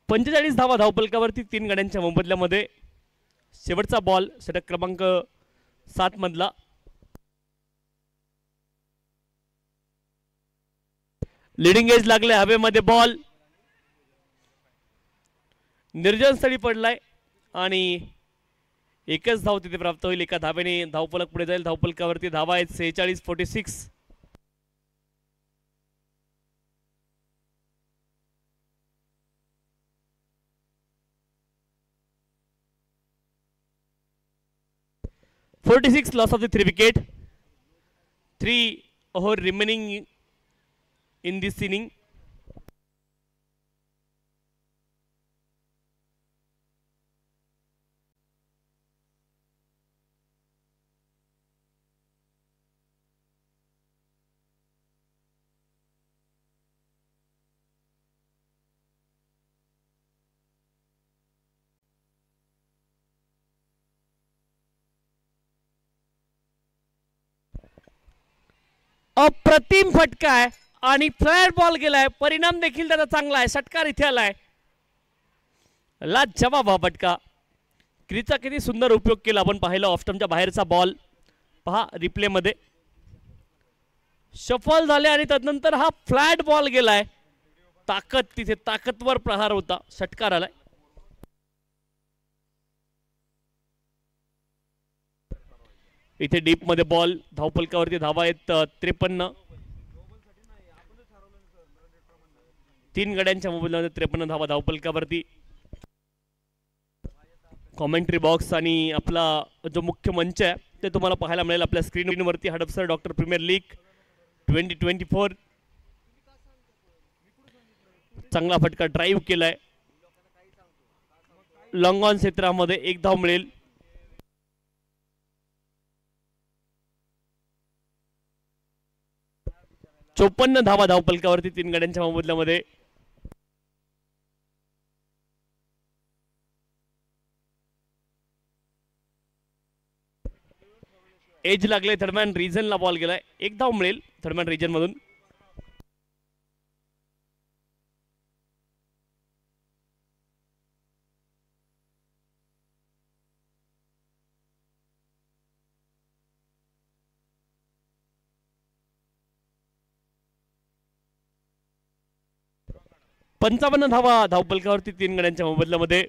45 धावा धावपलकावरती 3 गड्यांच्या मोबदल्यामध्ये. शेवटचा बॉल षटक क्रमांक 7 मधला. लिडिंग एज लागले हवेमध्ये. बॉल निर्जन स्थळी पडलाय आणि एकच धाव तिथे प्राप्त होईल. एका धावेने धावपलक पुढे जाईल. धावपलकावरती धावा आहेत 46-46. loss of the 3 wicket. 3 over remaining in this inning. अप्रतिम फटका आहे आणि फ्लायर बॉल गेलाय. परिणाम देखील त्याचा चांगला आहे. षटकार इथे आलाय. लाजवाब हा फटका. क्रीजचा किती सुंदर उपयोग केला आपण पाहिलं. ऑफस्टंपच्या बाहेरचा बॉल पहा रिप्ले मध्ये. शफल झाले आणि तदनंतर हा फ्लॅट बॉल गेलाय. ताकद, तिथे ताकदवर प्रहार होता. षटकार आलाय. इथे डीप मध्ये बॉल. धावपलकावरती धावा आहेत 53. 3 गड्यांच्या मोबदल्यामध्ये 53 धावा धावपलकावरती. कॉमेंट्री बॉक्स आणि आपला जो मुख्य मंच आहे ते तुम्हाला पाहायला मिळेल आपल्या स्क्रीनवरती. Hadapsar doctor premier league 2024. चांगला फटका ड्राईव्ह केलाय. लॉंग ऑन क्षेत्रामध्ये 1 धाव मिळेल. चोपन्न धावा धावपलकावरती 3 गड्यांच्या मोबदल्यामध्ये. एज लागले. थर्डमॅन रिजनला बॉल गेलाय. 1 धाव मिळेल थर्डमॅन रिजन मधून. पंचावन्न धावा धावपलकावरती 3 गड्यांच्या मोबदल्यामध्ये.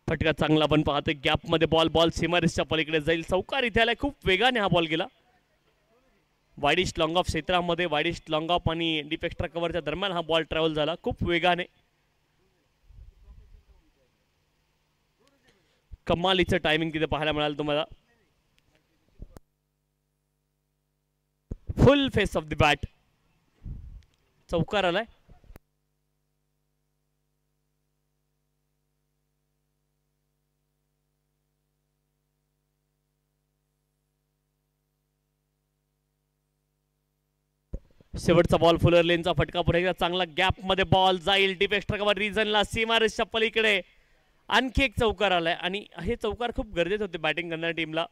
फटका चांगला आपण पाहतोय. गॅप मध्ये बॉल सीमारेसच्या पलीकडे जाईल. चौकार इथे आलाय. खूप वेगाने हा बॉल गेला. वाईडिस्ट लॉंग ऑफ क्षेत्रामध्ये. वाईडिस्ट लॉंग ऑफ आणि डीप एक्स्ट्रा कव्हरच्या दरम्यान हा बॉल ट्रॅव्हल झाला खूप वेगाने. कमालीचं टायमिंग तिथे पाहायला मिळालं तुम्हाला. फुल फेस ऑफ द बॅट. चौकार आलाय. शेवटचा बॉल फुलर लेनचा फटका पुढे एकदा चांगला गॅप मध्ये बॉल जाईल. डीप एक्स्ट्रा कव्हर रिजनला सीमारेसच्या पलीकडे. आणखी एक चौकार आलाय आणि हे चौकार खूप गरजेचे होते बॅटिंग करणाऱ्या टीमला.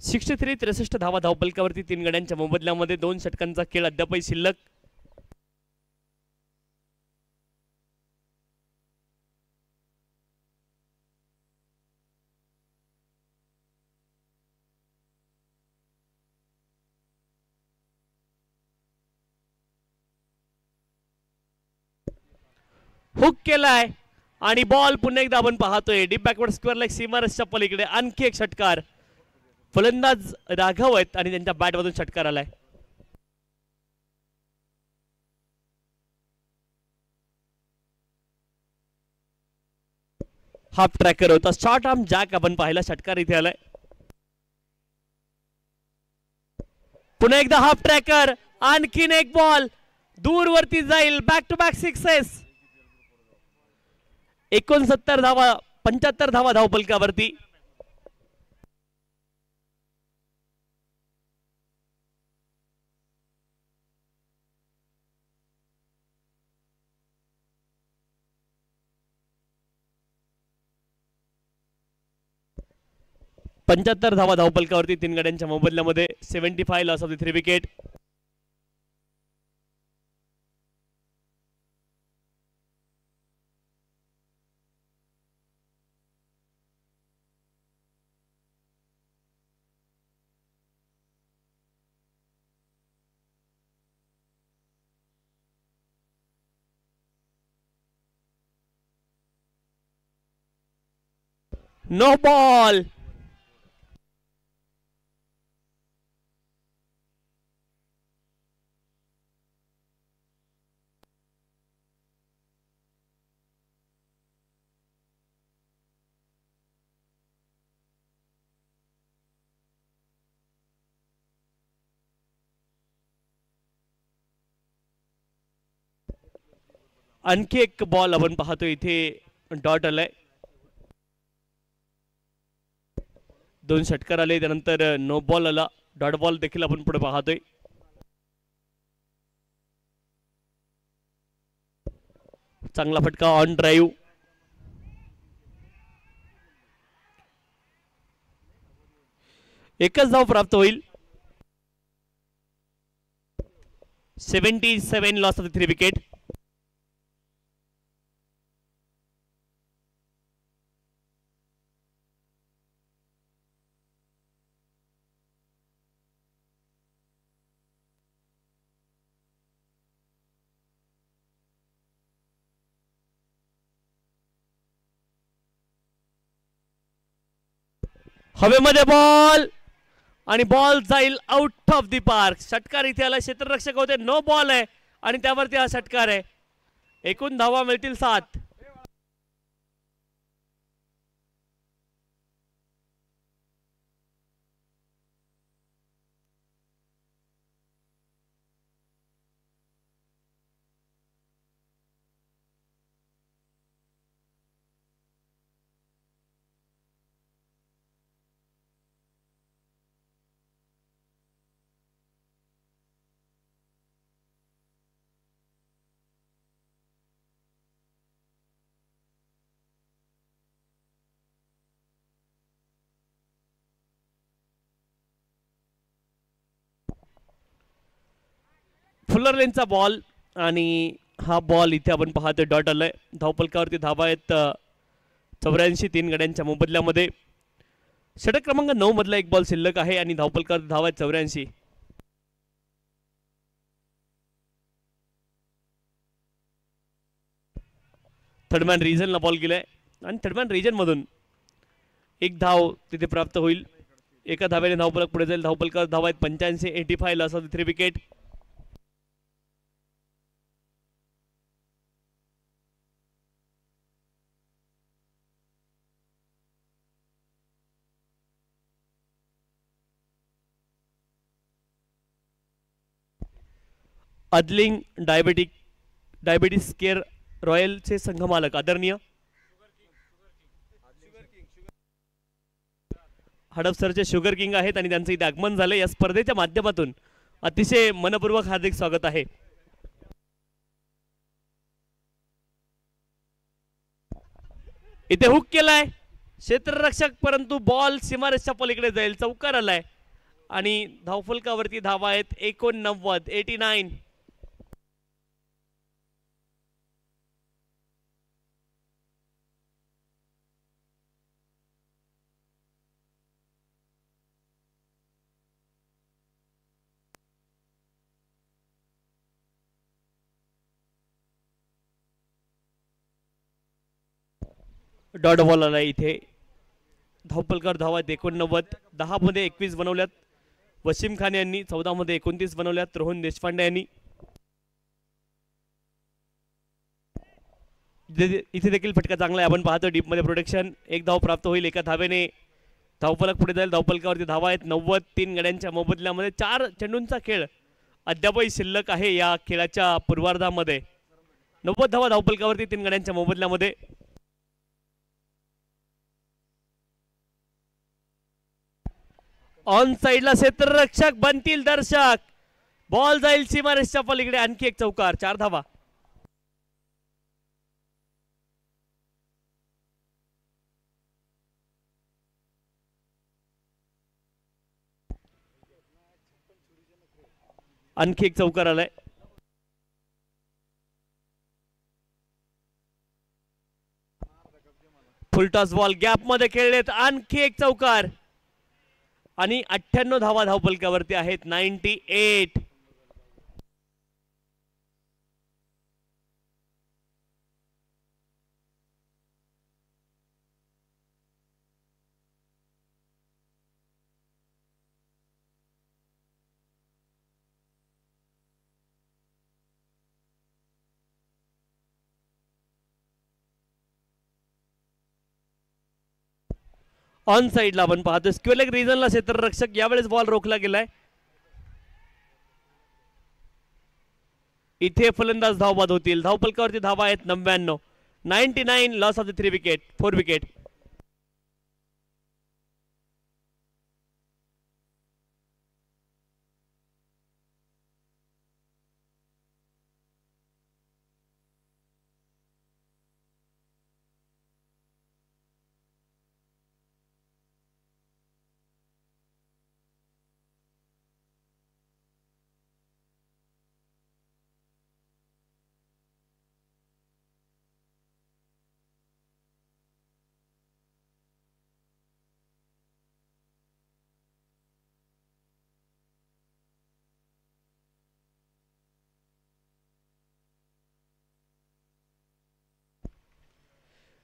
63 धावा धावपलकावरती 3 गड्यांच्या मोबदल्यामध्ये 2 षटकांचा खेळ अद्यापही शिल्लक. हुक केलाय आणि बॉल पुन्हा एकदा आपण पाहतोय डीप बॅकवर्ड स्क्वेअर लेग सीमारेषच्या पलीकडे. आणखी एक षटकार. फलंदाज राघव आहेत आणि त्यांच्या बॅटमधून षटकार आलाय. हाफ ट्रॅकर होता. शॉर्ट आर्म जॅक आपण पाहिला. षटकार इथे आलाय. पुन्हा एकदा हाफ ट्रॅकर. आणखीन एक बॉल दूरवरती जाईल. Back to back sixes. 69 धावा 75 धावा धावपलकावरती. धावा धावपलकावरती 3 गड्यांच्या मोबदल्यामध्ये. 75 loss of the 3 wicket. No ball. आणखी एक बॉल आपण पाहतो इथे डॉट आलाय. 2 षटकार आले. त्यानंतर नो बॉल आला. डॉट बॉल देखील आपण पुढे पाहतोय. चांगला फटका ऑन ड्राईव्ह. एकच धाव प्राप्त होईल. 77 लॉस ऑफ द 3 विकेट. हवेमध्ये बॉल आणि बॉल जाईल आउट ऑफ दी पार्क. षटकार इथे आला. क्षेत्ररक्षक होते. नो बॉल आहे आणि त्यावरती हा षटकार आहे. एकूण धावा मिळतील 7. फुलर लेनचा बॉल आणि हा बॉल इथे आपण पाहतोय डॉट आलाय. धावपलकावरती धावा आहेत 84 3 गड्यांच्या मोबदल्यामध्ये. षटक क्रमांक 9 मधला एक बॉल शिल्लक आहे आणि धावपलकावरती धावा आहेत 84. थर्डमॅन रिजनला बॉल गेलाय आणि थर्डमॅन रिजन मधून एक धाव तिथे प्राप्त होईल. एका धाव्याने धावपलक पुढे जाईल. धावपलकावर धावा आहेत 85. 85 लॉस ऑफ द 3 विकेट. अदलिंग डायबिटीस केअर रॉयलचे संघमालक आदरणीय हडपसरचे शुगर किंग आहेत आणि त्यांचं इथे आगमन झालं. या स्पर्धेच्या माध्यमातून अतिशय मनपूर्वक हार्दिक स्वागत आहे. इथे हुक केलाय क्षेत्ररक्षक, परंतु बॉल सीमारेषच्या पलीकडे जाईल. चौकार आलाय आणि धावफलकावरती धावा आहेत 89, 89. डॉट बॉल आला इथे. धावपलकार धावा आहेत 89. 10 मध्ये 21 बनवल्यात वसीम खान यांनी, 14 मध्ये 29 बनवल्यात रोहन देशपांडे यांनी. इथे देखील फटका चांगला आहे. आपण पाहतो डीप मध्ये प्रोटेक्शन. एक धाव प्राप्त होईल एका धावेने. धावफलक पुढे जाईल. धावफलकावरती धावा आहेत 90. 3 गड्यांच्या मोबदल्यामध्ये 4 चेंडूंचा खेळ अद्यापही शिल्लक आहे या खेळाच्या पूर्वार्धामध्ये. 90 धावा धावफलकावरती 3 गड्यांच्या मोबदल्यामध्ये. ऑन साइडला क्षेत्ररक्षक बनतील दर्शक. बॉल जाईल सीमारेषच्या पलीकडे. आणखी एक चौकार. 4 धावा. आणखी एक चौकार आलाय. फुलटॉस बॉल गॅप मध्ये खेळलेत. आणखी एक चौकार आणि 98 धावा धावफलकावरती आहेत. 98. ऑन साइडला आपण पाहतो स्क्वेअर लेग रिजनला क्षेत्ररक्षक. यावेळेस बॉल रोखला गेलाय. इथे फलंदाज धावबाद होतील. धावफलकावरती धावा आहेत 99. 99. Loss of the 3 wicket. 4 wicket.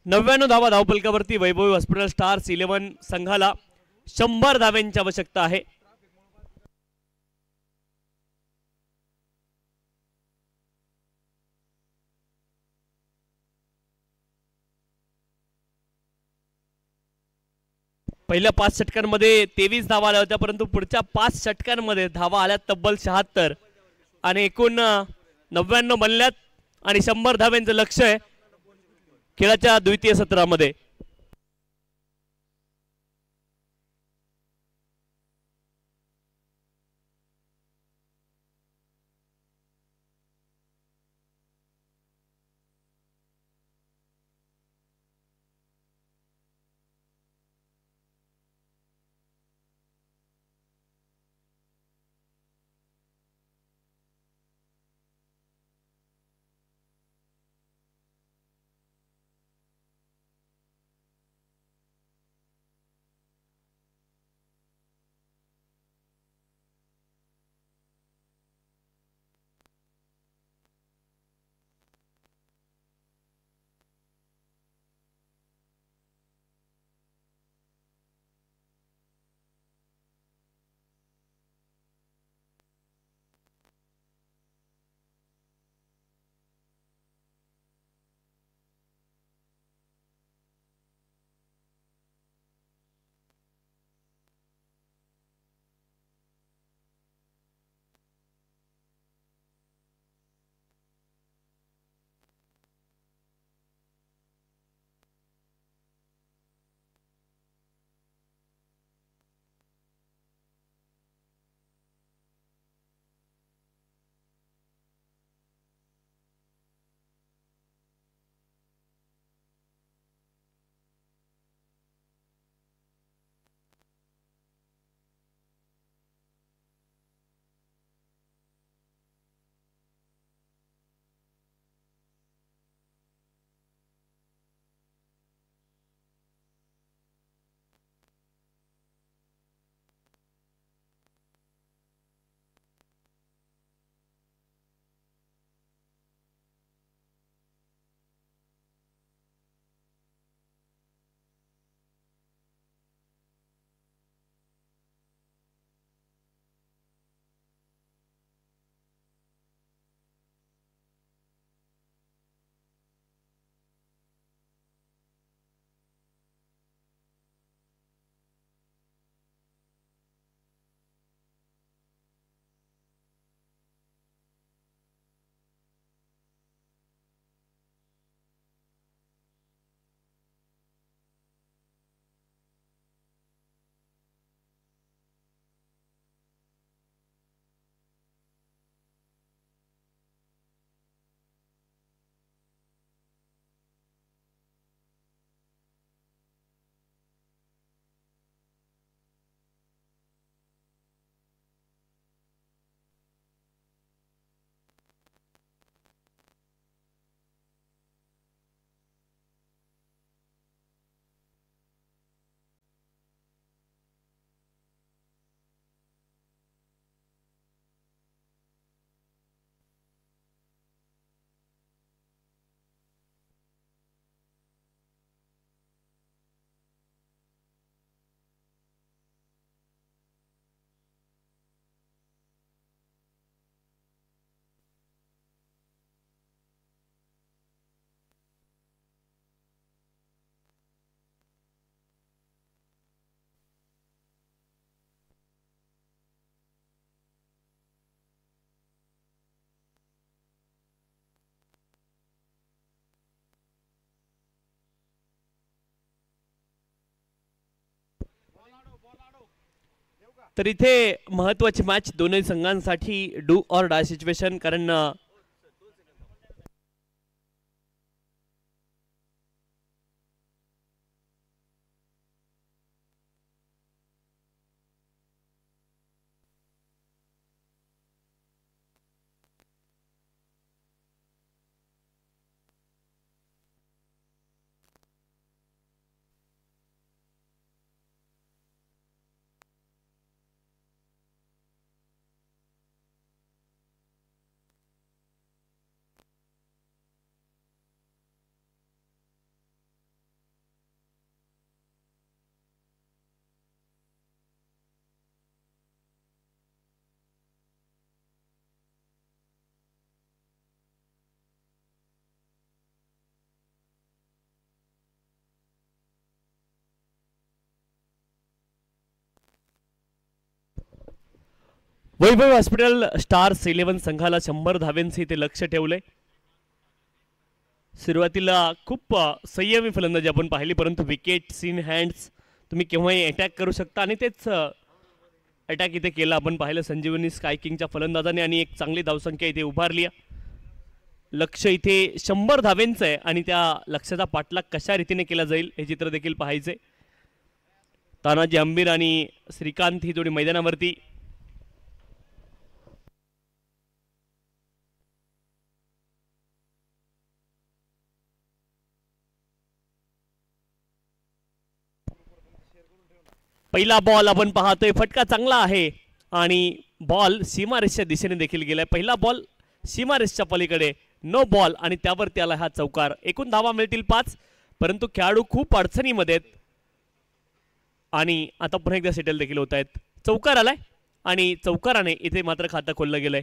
नव्याण्णव धावा धावफलकावरती वैभवी हॉस्पिटल स्टार्स 11 संघाला 100 धाव्यांची आवश्यकता आहे. पहिल्या 5 षटकांमध्ये 23 धावा आल्या होत्या, परंतु पुढच्या 5 षटकांमध्ये धावा आल्या तब्बल 76 आणि एकूण 99 बनल्यात आणि 100 धाव्यांचं लक्ष्य आहे खेळाच्या द्वितीय सत्रामध्ये. तर इथे महत्वाची मॅच दोन्ही संघांसाठी डू ऑर डाय सिच्युएशन, कारण वैभव हॉस्पिटल स्टार्स 11 संघाला 100 धाव्यांचे इथे लक्ष ठेवलंय. सुरुवातीला खूप संयमी फलंदाजी आपण पाहिली, परंतु विकेट सीन हँड्स तुम्ही केव्हाही अटॅक करू शकता आणि तेच अटॅक इथे केला आपण पाहिलं संजीवनी स्काय किंगच्या फलंदाजाने आणि एक चांगली धावसंख्या इथे उभारली. लक्ष इथे 100 धाव्यांचं आहे आणि त्या लक्ष्याचा पाठलाग कशा रीतीने केला जाईल हे चित्र देखील पाहायचे. तानाजी अंबीर आणि श्रीकांत ही जोडी मैदानावरती. पहिला बॉल आपण पाहतोय, फटका चांगला आहे आणि बॉल सीमारेषच्या दिशेने देखील गेलाय. पहिला बॉल सीमारेषच्या पलीकडे, नो बॉल आणि त्यावरती आला हा चौकार. एकूण धावा मिळतील 5, परंतु खेळाडू खूप अडचणीमध्ये आहेत आणि आता पुन्हा एकदा सेटल देखील होत आहेत. चौकार आलाय आणि चौकाराने इथे मात्र खातं खोललं गेलंय.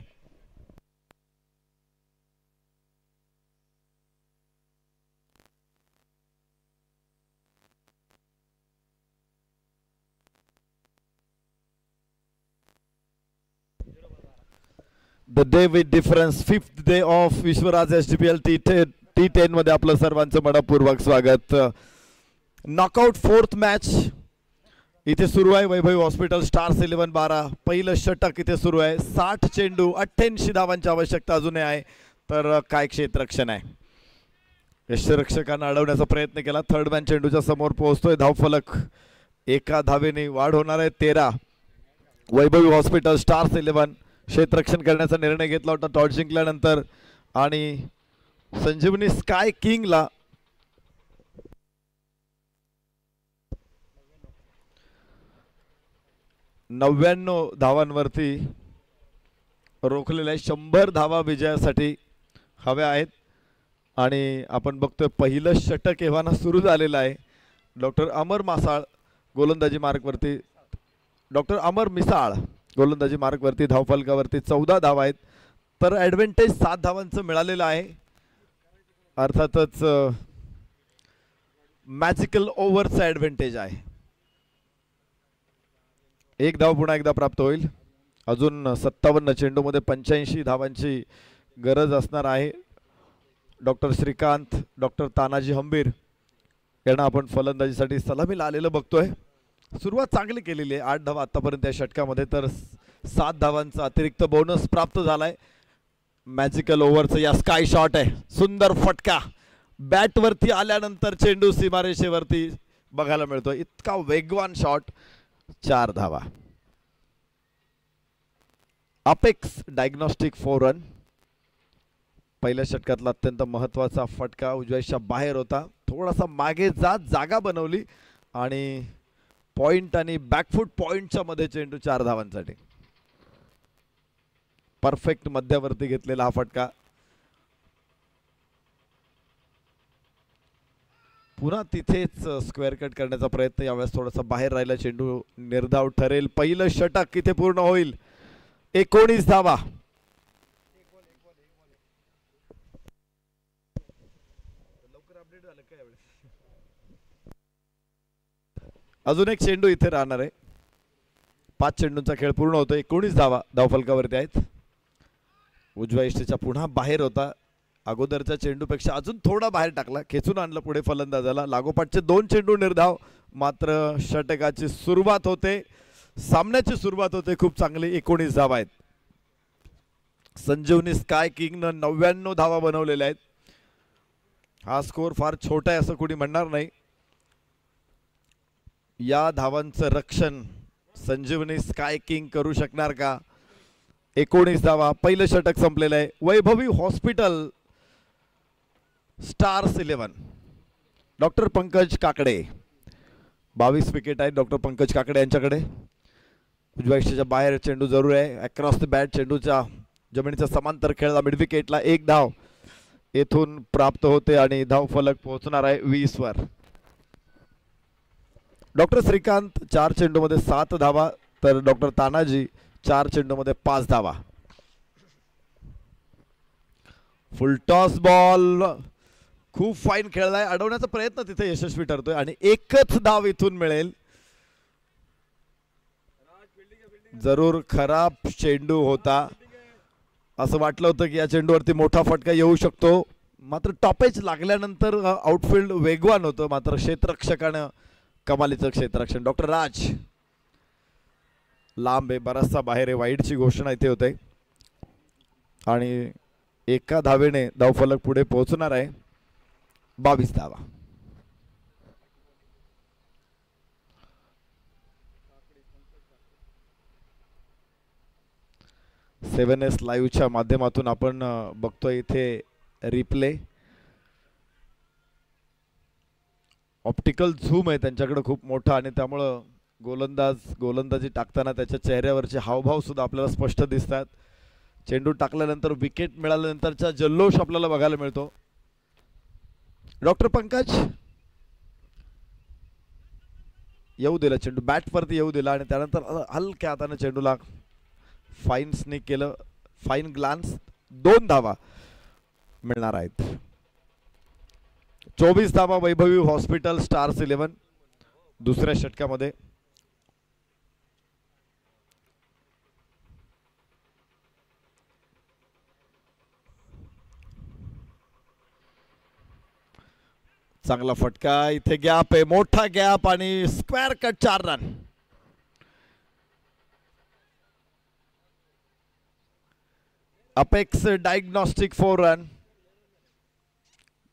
The day with difference, 5th day of Vishwaraj SGPL T10 मध्ये आपलं सर्वांचं मनपूर्वक स्वागत. नॉकआउट 4th मॅच इथे सुरू आहे. वैभव हॉस्पिटल स्टार्स 11 12. पहिलं षटक इथे सुरू आहे. 60 चेंडू 88 धावांची आवश्यकता अजूनही आहे. तर काय क्षेत्ररक्षण आहे, यष्टिरक्षकांना अडवण्याचा प्रयत्न केला. थर्ड मॅन चेंडूच्या समोर पोहोचतोय. धावफलक एका धावेने वाढ होणार आहे. 13. वैभव हॉस्पिटल स्टार्स 11 क्षेत्ररक्षण करण्याचा निर्णय घेतला होता टॉस जिंकल्यानंतर आणि संजीवनी स्काय किंगला 99 धावांवरती रोखलेला आहे. 100 धावा विजयासाठी हव्या आहेत आणि आपण बघतोय पहिलं षटक एव्हाना सुरू झालेलं आहे. डॉक्टर अमर मासाळ गोलंदाजी मार्कवरती, डॉक्टर अमर मिसाळ गोलंदाजी मार्कवरती. धावफलकावरती 14 धावा आहेत. तर ॲडव्हान्टेज 7 धावांचं मिळालेलं आहे. अर्थातच मॅजिकल ओव्हरचा ॲडव्हान्टेज आहे. एक धाव पुन्हा एकदा प्राप्त होईल. अजून 57 चेंडूमध्ये 85 धावांची गरज असणार आहे. डॉक्टर श्रीकांत, डॉक्टर तानाजी हंबीर यांना आपण फलंदाजीसाठी सलामीला आलेलं बघतोय. सुरुवात चांगली केलेली आहे. 8 धावा आतापर्यंत या षटकामध्ये, तर 7 धावांचा अतिरिक्त बोनस प्राप्त झालाय. मॅजिकल ओव्हरचं या स्काय शॉट आहे. सुंदर फटका बॅटवरती आल्यानंतर चेंडू सीमारेषेवरती बघायला मिळतो. इतका वेगवान शॉट. 4 धावा. Apex diagnostic 4 run. पहिल्या षटकातला अत्यंत महत्त्वाचा फटका उजव्याच्या बाहेर होता. थोडासा मागे जात जागा बनवली आणि पॉइंट आणि बॅकफूट पॉइंटच्या मध्ये चेंडू 4 धावांसाठी. परफेक्ट मध्यावरती घेतलेला हा फटका. पुन्हा तिथेच स्क्वेअर कट करण्याचा प्रयत्न. यावेळेस थोडासा बाहेर राहिला चेंडू. निर्धाव ठरेल. पहिलं षटक इथे पूर्ण होईल. 19 धावा. अजून एक चेंडू इथे राहणार आहे. 5 चेंडूंचा खेळ पूर्ण होतो. 19 धावा धावफलकावरती आहेत. उजव्या इष्टीच्या पुन्हा बाहेर होता. अगोदरच्या चेंडूपेक्षा अजून थोडा बाहेर टाकला. खेचून आणलं पुढे फलंदाजाला. लागोपाठचे 2 चेंडू निर्धाव. मात्र षटकाची सुरुवात होते. सामन्याची सुरुवात होते खूप चांगली. 19 धावा आहेत. संजीवनी स्काय किंगनं 99 धावा बनवलेल्या आहेत. हा स्कोर फार छोटा आहे असं कोणी म्हणणार नाही. या धावांचं रक्षण संजीवनी स्काय किंग करू शकणार का? 19 धावा. पहिलं षटक संपलेलं आहे. Vaibhavi hospital stars 11 doctor Pankaj Kakade 22 wicket आहेत डॉक्टर पंकज काकडे यांच्याकडे. उजव्या यष्टीच्या बाहेर चेंडू जरूर आहे. अक्रॉस द बॅट चेंडूच्या जमिनीचा समांतर खेळला. मिड विकेटला 1 धाव येथून प्राप्त होते आणि धाव फलक पोहोचणार आहे 20 वर. डॉक्टर श्रीकांत 4 चेंडूमध्ये 7 धावा तर डॉक्टर तानाजी 4 चेंडूमध्ये 5 धावा. फुल टॉस बॉल खूप फाईन खेळलाय. अडवण्याचा प्रयत्न तिथे यशस्वी ठरतोय आणि एकच धाव इथून मिळेल. जरूर खराब चेंडू होता. असं वाटलं होतं की या चेंडूवरती मोठा फटका येऊ शकतो. मात्र टॉपेज लागल्यानंतर आउटफील्ड वेगवान होतं. मात्र क्षेत्ररक्षकानं कमालीचं क्षेत्ररक्षण. डॉक्टर राज लांब आहे बराचसा बाहेर आहे. वाईडची घोषणा इथे होते आणि एका धावेने धावफलक पुढे पोहोचणार आहे. 22 धावा. सेव्हन एस लाईव्हच्या माध्यमातून आपण बघतोय इथे रिप्ले. ऑप्टिकल झूम आहे त्यांच्याकडे खूप मोठा आणि त्यामुळं गोलंदाजी टाकताना त्याच्या चेहऱ्यावरचे हावभाव सुद्धा आपल्याला स्पष्ट दिसतात. चेंडू टाकल्यानंतर विकेट मिळाल्यानंतरचा जल्लोष आपल्याला बघायला मिळतो. डॉक्टर पंकज येऊ दिला चेंडू बॅटवरती येऊ दिला आणि त्यानंतर हलक्या हाताने चेंडूला फाईन स्निक केलं. Fine glance. 2 धावा मिळणार आहेत. 24 धावा वैभवी हॉस्पिटल स्टार्स 11 दुसऱ्या षटकामध्ये. चांगला फटका. इथे गॅप आहे मोठा गॅप आणि square cut 4 run. Apex diagnostic 4 run.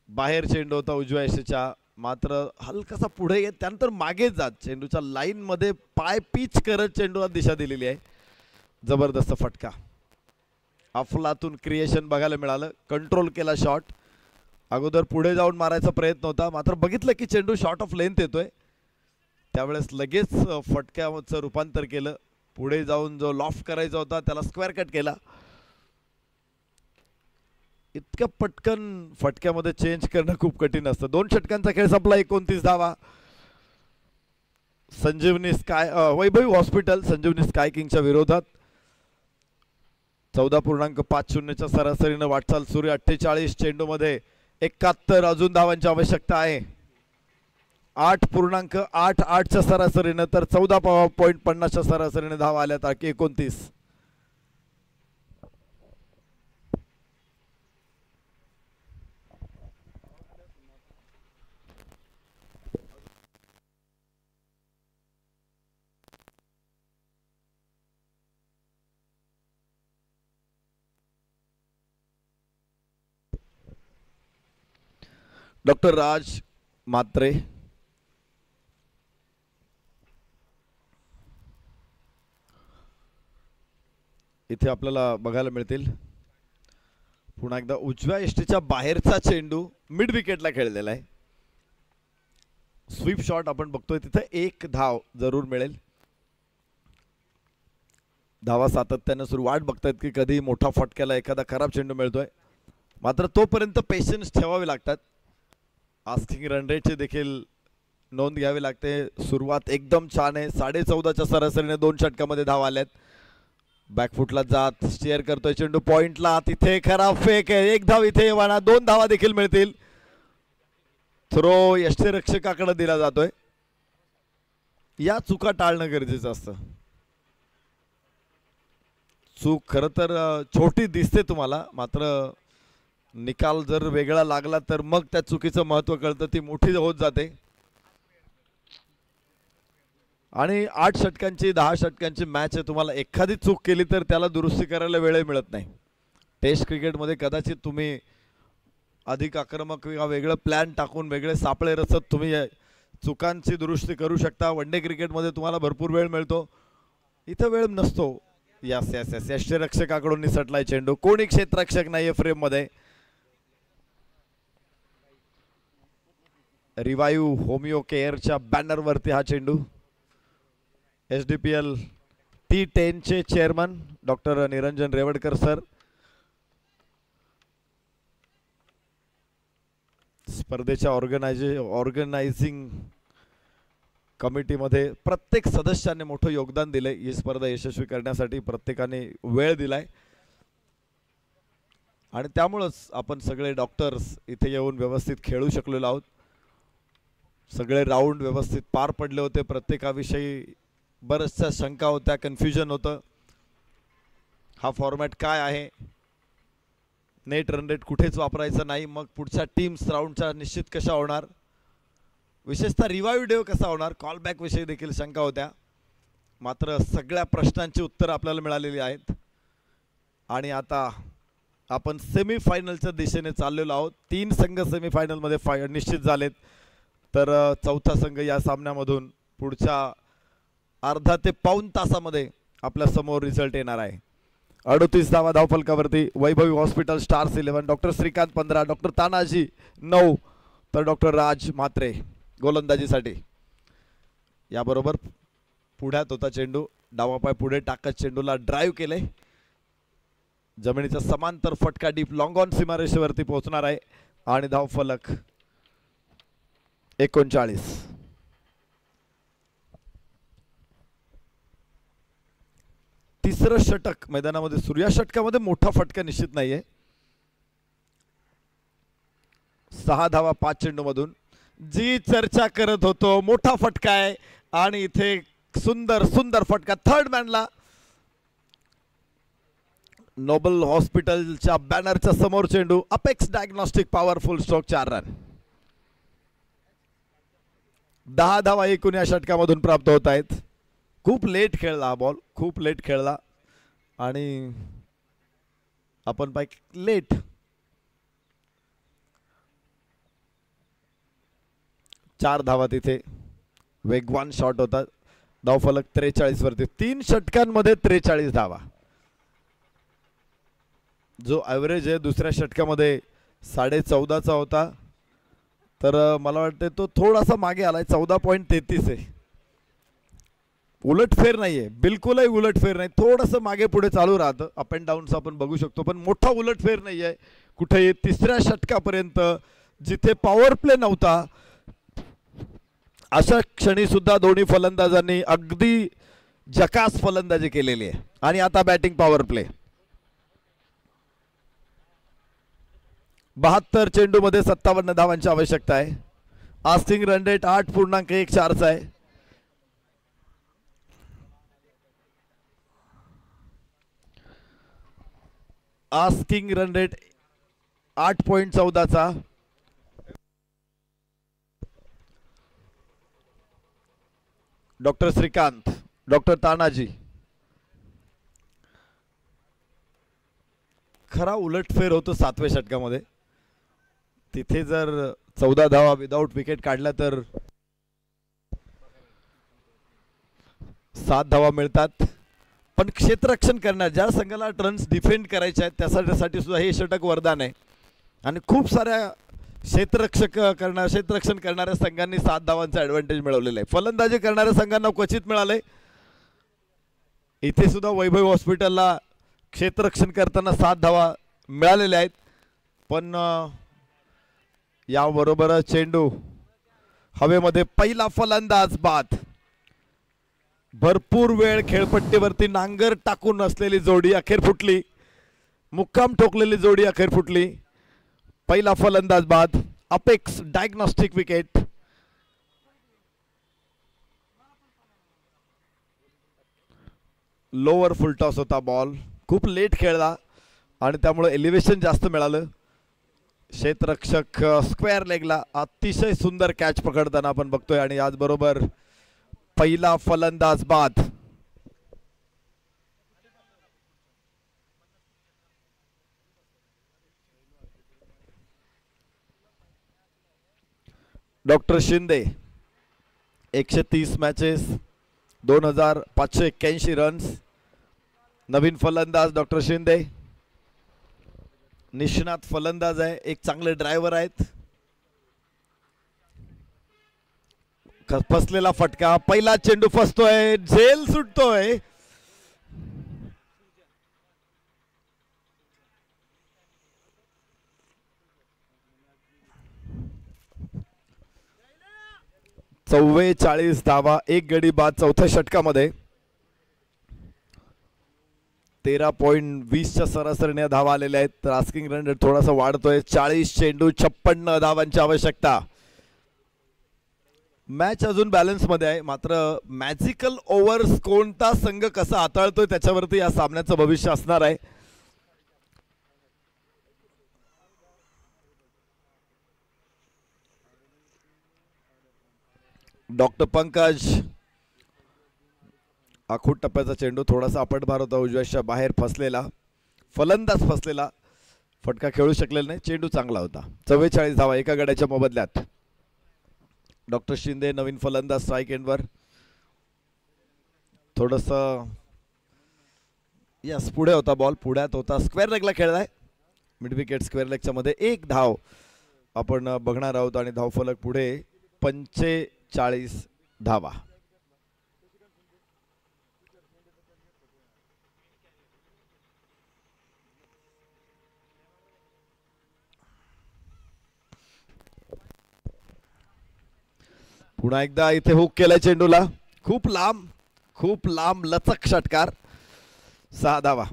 बाहेर चेंडू होता उजव्या यष्टीच्या. मात्र हलकासा पुढे येत त्यानंतर मागे जात चेंडूच्या लाईन मध्ये पाय पिच करत चेंडूला दिशा दिलेली आहे. जबरदस्त फटका. अफलातून क्रिएशन बघायला मिळालं. कंट्रोल केला शॉट. अगोदर पुढे जाऊन मारायचा प्रयत्न होता मात्र बघितलं की चेंडू शॉर्ट ऑफ लेंथ येतोय त्यावेळेस लगेच फटक्याचं रूपांतर केलं. पुढे जाऊन जो लॉफ्ट करायचा होता त्याला स्क्वेअर कट केला. इतक्या पटकन फटक्यामध्ये चेंज करणं खूप कठीण असतं. 2 षटकांचा खेळ संपला. 29 धावा. संजीवनी स्काय वैभवी हॉस्पिटल संजीवनी स्काय किंगच्या विरोधात 14.50च्या सरासरीनं वाटचाल सुरू. 48 चेंडूमध्ये 71 अजून धावांची आवश्यकता आहे. 8.88च्या सरासरीनं तर 14.50च्या सरासरीने धावा आल्या. ताकी 29. डॉक्टर राज म्हात्रे इथे आपल्याला बघायला मिळतील. पुन्हा एकदा उजव्या यष्टीच्या बाहेरचा चेंडू मिड विकेटला खेळलेला आहे. स्वीप शॉट आपण बघतोय तिथे 1 धाव जरूर मिळेल. धावा सातत्याने सुरू. वाट बघतायत की कधी मोठा फटक्याला एखादा खराब चेंडू मिळतोय मात्र तोपर्यंत पेशन्स ठेवावे लागतात. आस्किंग रन रेटची देखील नोंद घ्यावी लागते. सुरुवात एकदम छान आहे. 14.5च्या सरासरीने 2 षटकामध्ये धावा आल्यात. बॅकफुटला जात स्टेअर करतोय चेंडू पॉइंटला. तिथे खराब फेक आहे. 1 धाव इथे येवाना. 2 धावा देखील मिळतील. थ्रो यष्टीरक्षकाकडे दिला जातोय. या चुका टाळणं गरजेचं असतं. चूक खरं तर छोटी दिसते तुम्हाला मात्र निकाल जर वेगळा लागला तर मग त्या चुकीचं महत्त्व कळतं. ती मोठी होत जाते. आणि 8 षटकांची 10 षटकांची मॅच आहे. तुम्हाला एखादी चूक केली तर त्याला दुरुस्ती करायला वेळ मिळत नाही. टेस्ट क्रिकेटमध्ये कदाचित तुम्ही अधिक आक्रमक किंवा वेगळं प्लॅन टाकून वेगळे सापळे रचत तुम्ही चुकांची दुरुस्ती करू शकता. वन डे क्रिकेटमध्ये तुम्हाला भरपूर वेळ मिळतो, इथं वेळ नसतो. यस यस यस यष्टीरक्षकाकडून निसटलाय चेंडू. कोणी क्षेत्ररक्षक नाहीये फ्रेम मध्ये. रिवाईव्ह होमिओ केअरच्या बॅनरवरती हा चेंडू. SDPL T10 चे चेअरमन डॉक्टर निरंजन रेवडकर सर स्पर्धेच्या ऑर्गनायझिंग कमिटीमध्ये प्रत्येक सदस्याने मोठं योगदान दिले. ही स्पर्धा यशस्वी करण्यासाठी प्रत्येकाने वेळ दिलाय आणि त्यामुळेच आपण सगळे डॉक्टर्स इथे येऊन व्यवस्थित खेळू शकलेलो आहोत. सगळे राऊंड व्यवस्थित पार पडले होते. प्रत्येकाविषयी बऱ्याचशा शंका होत्या, कन्फ्युजन होतं. हा फॉर्मॅट काय आहे, नेट रन रेट कुठेच वापरायचा नाही, मग पुढच्या टीम्स राऊंडच्या निश्चित कशा होणार, विशेषतः रिवाईव्ह डे कसा होणार, कॉलबॅक विषयी देखील शंका होत्या. मात्र सगळ्या प्रश्नांची उत्तर आपल्याला मिळालेली आहेत आणि आता आपण सेमीफायनलच्या दिशेने चाललेलो आहोत. 3 संघ सेमीफायनलमध्ये निश्चित झालेत. तर चौथा संघ या सामन्यामधून पुढच्या अर्धा ते पाऊण तासामध्ये आपल्या समोर रिझल्ट येणार आहे. 38 धावा धावफलकावरती. Vaibhavi hospital stars 11, doctor Shrikant 15, doctor Tanaji 9, तर डॉक्टर राज म्हात्रे गोलंदाजीसाठी. याबरोबर पुढ्यात होता चेंडू. डावा पाय पुढे टाकत चेंडूला ड्राईव्ह केले. जमिनीचा समांतर फटका डीप लॉंग ऑन सीमारेषेवरती पोहोचणार आहे आणि धावफलक 39. तिसरं षटक मैदानामध्ये सुरू. या षटकामध्ये मोठा फटका निश्चित नाहीये. 6 धावा 5 चेंडूमधून. जी चर्चा करत होतो, मोठा फटका आहे आणि इथे सुंदर सुंदर फटका थर्ड मॅनला. नोबल हॉस्पिटलच्या बॅनरच्या समोर चेंडू. Apex diagnostic powerful stroke 4 run. 10 धावा एकूण या षटकामधून प्राप्त होत आहेत. खूप लेट खेळला हा बॉल, खूप लेट खेळला आणि आपण पाहिजे लेट. चार धावा तिथे. वेगवान शॉट होता. धावफलक 43 वरती. 3 षटकांमध्ये 43 धावा, जो ॲव्हरेज आहे दुसऱ्या षटकामध्ये 14.5चा होता. तर मला वाटतं तो थोडासा मागे आलाय. 14.33 आहे. उलटफेर नाहीये, बिलकुलही उलटफेर नाही. थोडंसं मागे पुढे चालू राहतं. अप अँड डाऊन्स आपण बघू शकतो, पण मोठा उलटफेर नाहीये कुठेही. तिसऱ्या षटकापर्यंत जिथे पॉवर प्ले नव्हता अशा क्षणी सुद्धा दोन्ही फलंदाजांनी अगदी जकास फलंदाजी केलेली आहे. आणि आता बॅटिंग पॉवर प्ले. 72 चेंडूमध्ये 57 धावांची आवश्यकता आहे. आस्किंग रन रेट 8.14चा आहे. आस्किंग रन रेट 8.14चा. Doctor Shrikant, doctor Tanaji. खरा उलटफेर होतो 7व्या षटकामध्ये. तिथे जर 14 धावा विदाउट विकेट काढल्या तर 7 धावा मिळतात. पण क्षेत्ररक्षण करणार ज्या संघाला रन्स डिफेंड करायचे आहेत त्यासाठी सुद्धा हे षटक वरदान आहे. आणि खूप साऱ्या क्षेत्ररक्षण करणाऱ्या संघांनी 7 धावांचा ॲडव्हान्टेज मिळवलेला आहे. फलंदाजी करणाऱ्या संघांना क्वचित मिळाले. इथे सुद्धा वैभव हॉस्पिटलला क्षेत्ररक्षण करताना 7 धावा मिळालेल्या आहेत. पण याबरोबर चेंडू हवेमध्ये. पहिला फलंदाज बाद. भरपूर वेळ खेळपट्टीवरती नांगर टाकून असलेली जोडी अखेर फुटली. मुक्काम ठोकलेली जोडी अखेर फुटली. पहिला फलंदाज बाद. Apex diagnostic wicket. Lower full toss होता बॉल. खूप लेट खेळला आणि त्यामुळे एलिव्हेशन जास्त मिळालं. क्षेत्ररक्षक स्क्वेअर लेगला अतिशय सुंदर कॅच पकडताना आपण बघतोय. आणि याचबरोबर पहिला फलंदाज बाद. Doctor Shinde 130 matches 2581 runs. नवीन फलंदाज डॉक्टर शिंदे निष्णात फलंदाज आहे, एक चांगले ड्रायव्हर आहेत. फसलेला फटका, पहिला चेंडू फसतोय, झेल सुटतोय. चव्वेचाळीस धावा, एक गडी बाद चौथ्या षटकामध्ये. 13.20च्या सरासरीने धावा आलेल्या आहेत. तर आस्किंग रन रेट थोडासा वाढतोय. 40 चेंडू 56 धावांची आवश्यकता. मॅच अजून बॅलन्स मध्ये आहे, मात्र मॅजिकल ओव्हर्स कोणता संघ कसा हाताळतोय त्याच्यावरती या सामन्याचं भविष्य असणार आहे. डॉक्टर पंकज, आखूड टप्प्याचा चेंडू थोडासा अपटभार होता, उजव्याच्या बाहेर फसलेला, फलंदाज फसलेला, फटका खेळू शकलेला नाही. चेंडू चांगला होता. 44 धावा एका गड्याच्या मोबदल्यात. डॉक्टर शिंदे नवीन फलंदाज स्ट्राईक एंडवर. थोडस यस पुढे होता बॉल, पुढ्यात होता, स्क्वेअर लेगला खेळलाय. मिड विकेट स्क्वेअर लेगच्या मध्ये एक धाव आपण बघणार आहोत आणि धाव फलक पुढे 45 धावा. पुन्हा एकदा इथे हुक केलाय चेंडूला, खूप लांब लचक षटकार. 6 धावा.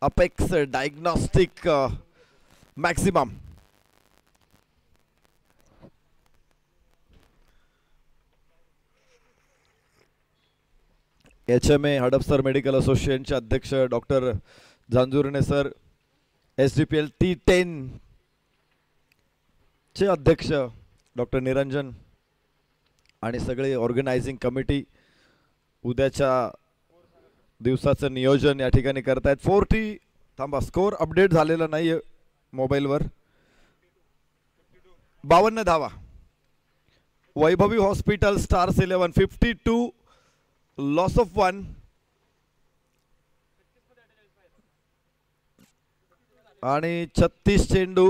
Apex diagnostic maximum. HMA Hadapsar medical असोसिएशनचे अध्यक्ष डॉक्टर झांजुर्णे सर, SDPL T10 चे अध्यक्ष डॉक्टर निरंजन आणि सगळे ऑर्गनायझिंग कमिटी उद्याच्या दिवसाचं नियोजन या ठिकाणी करतायत. 40 थांबा, स्कोर अपडेट झालेला नाहीये मोबाईलवर. 52 धावा. Vaibhavi hospital stars 11 52 loss of 1. आणि 36 चेंडू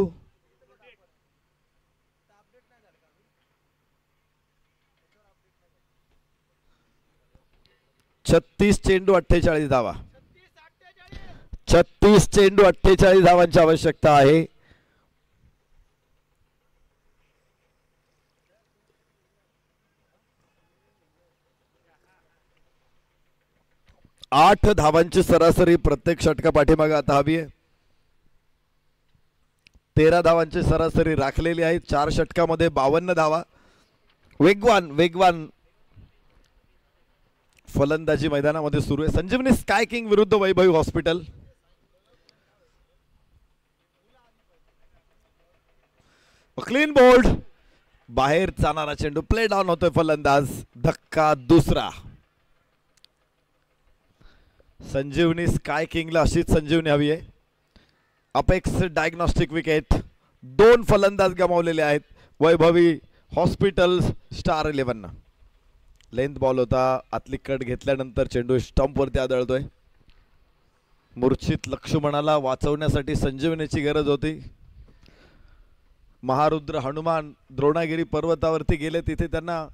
48 धावा. 36 चेंडू 48 धावांची आवश्यकता आहे. आठ धावांची सरासरी प्रत्येक षटका पाठीमागे आता हवी आहे. 13 धावांची सरासरी राखलेली आहे 4 षटकामध्ये. 52 धावा. वेगवान फलंदाजी मैदानामध्ये सुरू आहे. संजीवनी स्काय किंग विरुद्ध वैभवी हॉस्पिटल. क्लीन बोल्ड, बाहेर जाणारा चेंडू, प्ले डाऊन होतोय फलंदाज. धक्का दुसरा. संजीवनी स्काय किंगला अशीच संजीवनी हवी आहे. Apex diagnostic wicket. 2 फलंदाज गमावलेले आहेत Vaibhavi hospital star 11. Length ball होता, आतली कट घेतल्यानंतर चेंडू स्टंप वरती आदळतोय. मूर्छित लक्ष्मणाला वाचवण्यासाठी संजीवनीची गरज होती. महारुद्र हनुमान द्रोणागिरी पर्वतावरती गेले, तिथे त्यांना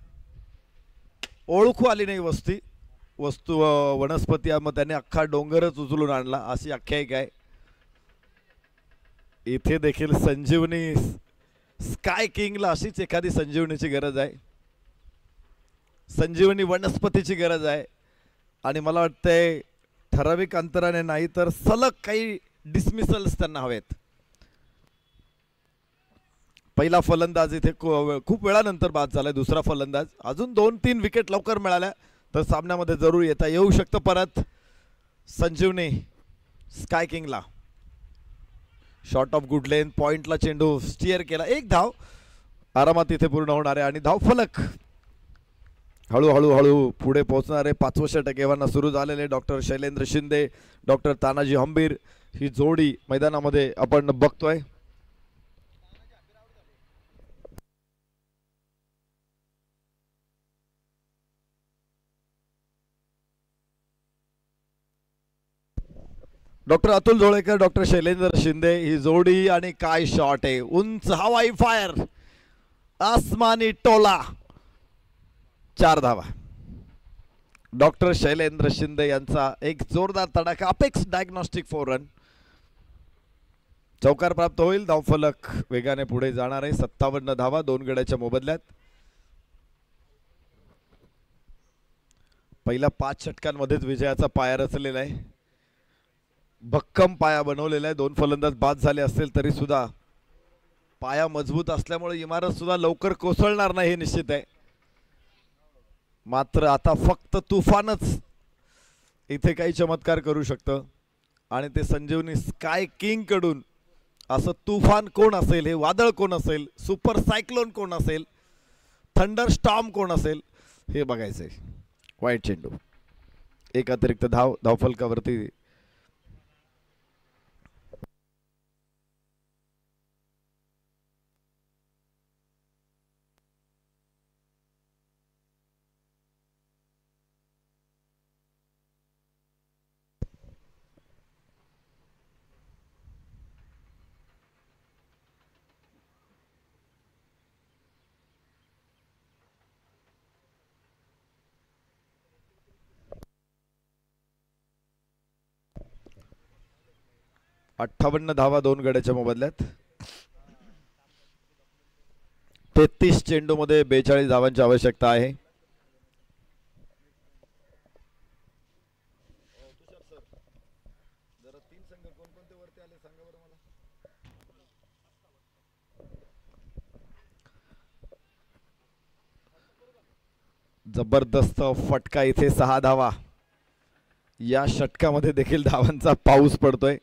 ओळखू आली नाही वस्तू वनस्पती, मग त्याने अख्खा डोंगरच उचलून आणला, अशी आख्यायिका आहे. इथे देखील संजीवनी स्काय किंगला अशीच एखादी संजीवनीची गरज आहे. संजीवनी वनस्पतीची गरज आहे. आणि मला वाटतंय ठराविक अंतराने नाही तर सलग काही डिसमिसल्स त्यांना हवेत. पहिला फलंदाज इथे खूप वेळानंतर बाद झालाय. दुसरा फलंदाज. अजून 2-3 विकेट लवकर मिळाल्या तर सामन्यामध्ये जरूर येऊ शकतं परत संजीवनी स्काय किंगला. शॉट ऑफ गुड लेंथ, पॉइंटला चेंडू स्टिअर केला. 1 धाव आरामात इथे पूर्ण होणार आहे. आणि धाव फलक हळूहळू हळू पुढे पोहोचणारे 5वं षटक एव्हाना सुरू झालेले डॉक्टर शैलेंद्र शिंदे डॉक्टर तानाजी हंबीर ही जोडी मैदानामध्ये आपण बघतोय. डॉक्टर अतुल जोळेकर डॉक्टर शैलेंद्र शिंदे ही जोडी आणि काय शॉट आहे. उंच हवाई फायर आसमानी टोला 4 धावा. डॉक्टर शैलेंद्र शिंदे यांचा एक जोरदार तडाखा अपेक्स डायग्नोस्टिक 4 रन. चौकार प्राप्त होईल. धावफलक वेगाने पुढे जाणार आहे. 57 धावा 2 गड्याच्या मोबदल्यात. पहिल्या 5 षटकांमध्येच विजयाचा पाया रचलेला आहे. भक्कम पाया बनवलेला आहे. 2 फलंदाज बाद झाले असतील तरी सुद्धा पाया मजबूत असल्यामुळे इमारत सुद्धा लवकर कोसळणार नाही हे निश्चित आहे. मात्र आता फक्त तुफानच इथे काही चमत्कार करू शकतं आणि ते संजीवनी स्काय किंग कडून असं तुफान कोण असेल, हे वादळ कोण असेल, सुपर सायक्लोन कोण असेल, थंडर स्टॉर्म कोण असेल हे बघायचंय. वाईट चेंडू. एक अतिरिक्त धावफलकावरती. अठ्ठावन्न धावा 2 गड्याच्या मोबदल्यात. 33 चेंडू मध्ये 42 धावांची आवश्यकता आहे. जबरदस्त फटका इथे 6 धावा. या षटकामध्ये देखील धावांचा पाऊस पडतोय.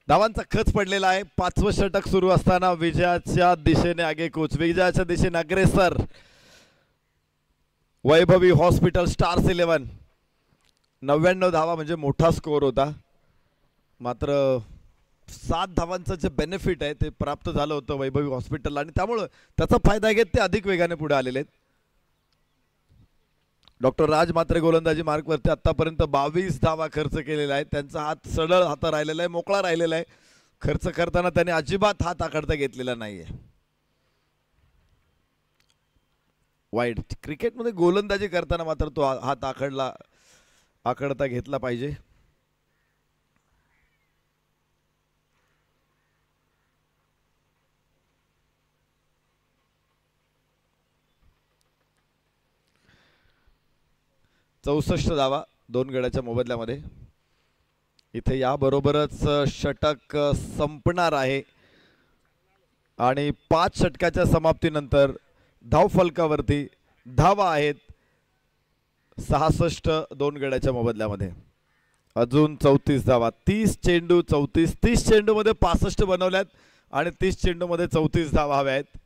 धावांचा खच पडलेला आहे. 5वं षटक सुरू असताना विजयाच्या दिशेने आगेकूच, विजयाच्या दिशेने अग्रेसर वैभवी हॉस्पिटल स्टार्स 11. 99 धावा म्हणजे मोठा स्कोअर होता. मात्र 7 धावांचं जे बेनिफिट आहे ते प्राप्त झालं होतं वैभवी हॉस्पिटलला आणि त्यामुळे त्याचा फायदा घेत ते अधिक वेगाने पुढे आलेले आहेत. डॉक्टर राज मात्रे गोलंदाजी मार्कवरती आतापर्यंत 22 धावा खर्च केलेला आहे. त्यांचा हात सरळ हात राहिलेला आहे, मोकळा राहिलेला आहे. खर्च करताना त्याने अजिबात हात आखडता घेतलेला नाहीये. वाईड. क्रिकेटमध्ये गोलंदाजी करताना मात्र तो हात आखडता घेतला पाहिजे. चौसष्ट धावा 2 गड्याच्या मोबदल्यामध्ये. इथे याबरोबरच षटक संपणार आहे आणि 5 षटकाच्या समाप्तीनंतर धावफलकावरती धावा आहेत 66 2 गड्याच्या मोबदल्यामध्ये. अजून 34 धावा. 30 चेंडू 34. 30 चेंडू मध्ये 65 बनवल्यात आणि 30 चेंडू मध्ये 34 धावा हव्या आहेत.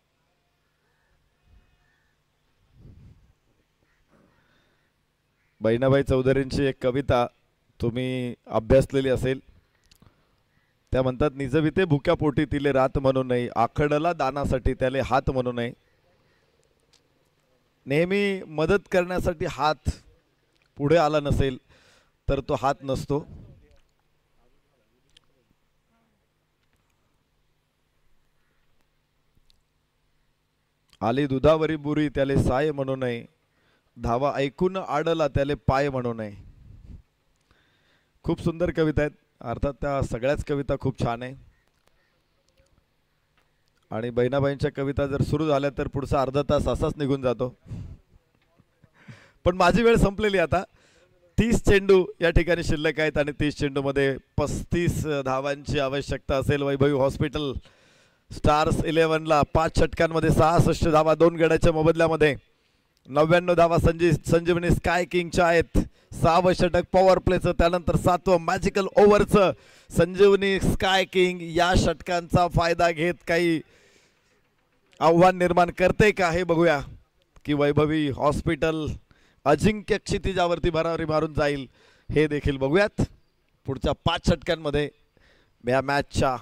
बहिणाबाई चौधरींची एक कविता तुम्ही अभ्यासलेली असेल. त्या म्हणतात, निजविते भुक्या पोटी तिले रात म्हणू नये, आखडला दानासाठी त्याले हात म्हणू नये. नेहमी मदत करण्यासाठी हात पुढे आला नसेल तर तो हात नसतो. आली दुधावरी बुरी त्याले साय म्हणू नये, धावा ऐकून आडला त्याले पाय म्हणू नये. खूप सुंदर कविता आहेत. अर्थात त्या सगळ्याच कविता खूप छान आहे आणि बहिणाबाईंच्या कविता जर सुरू झाल्या तर पुढचा अर्धा तास असाच निघून जातो. पण माझी वेळ संपलेली आता. 30 चेंडू या ठिकाणी शिल्लक आहेत आणि 30 चेंडू मध्ये 35 धावांची आवश्यकता असेल वैभवी हॉस्पिटल स्टार्स 11ला. 5 षटकांमध्ये 66 धावा 2 गड्याच्या मोबदल्यामध्ये. 99 धावा संजीवनी स्काय किंगच्या आहेत. 6वं षटक पॉवर प्लेचं, त्यानंतर 7वं मॅजिकल ओव्हरचं. संजीवनी स्काय किंग या षटकांचा फायदा घेत काही आव्हान निर्माण करते का हे बघूया. की वैभवी हॉस्पिटल अजिंक्य क्षितिजावरती भरारी मारून जाईल हे देखील बघूयात पुढच्या 5 षटकांमध्ये। या मॅचच्या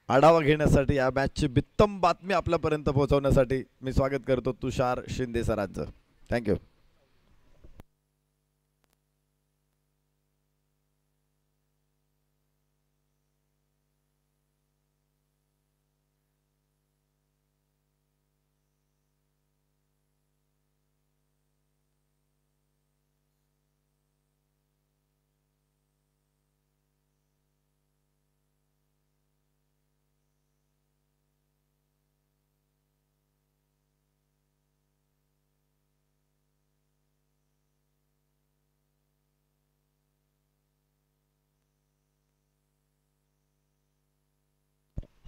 आढावा घेण्यासाठी या मॅचची बित्तम बातमी आपल्यापर्यंत पोहोचवण्यासाठी मी स्वागत करतो तुषार शिंदे सरांचं। थँक्यू।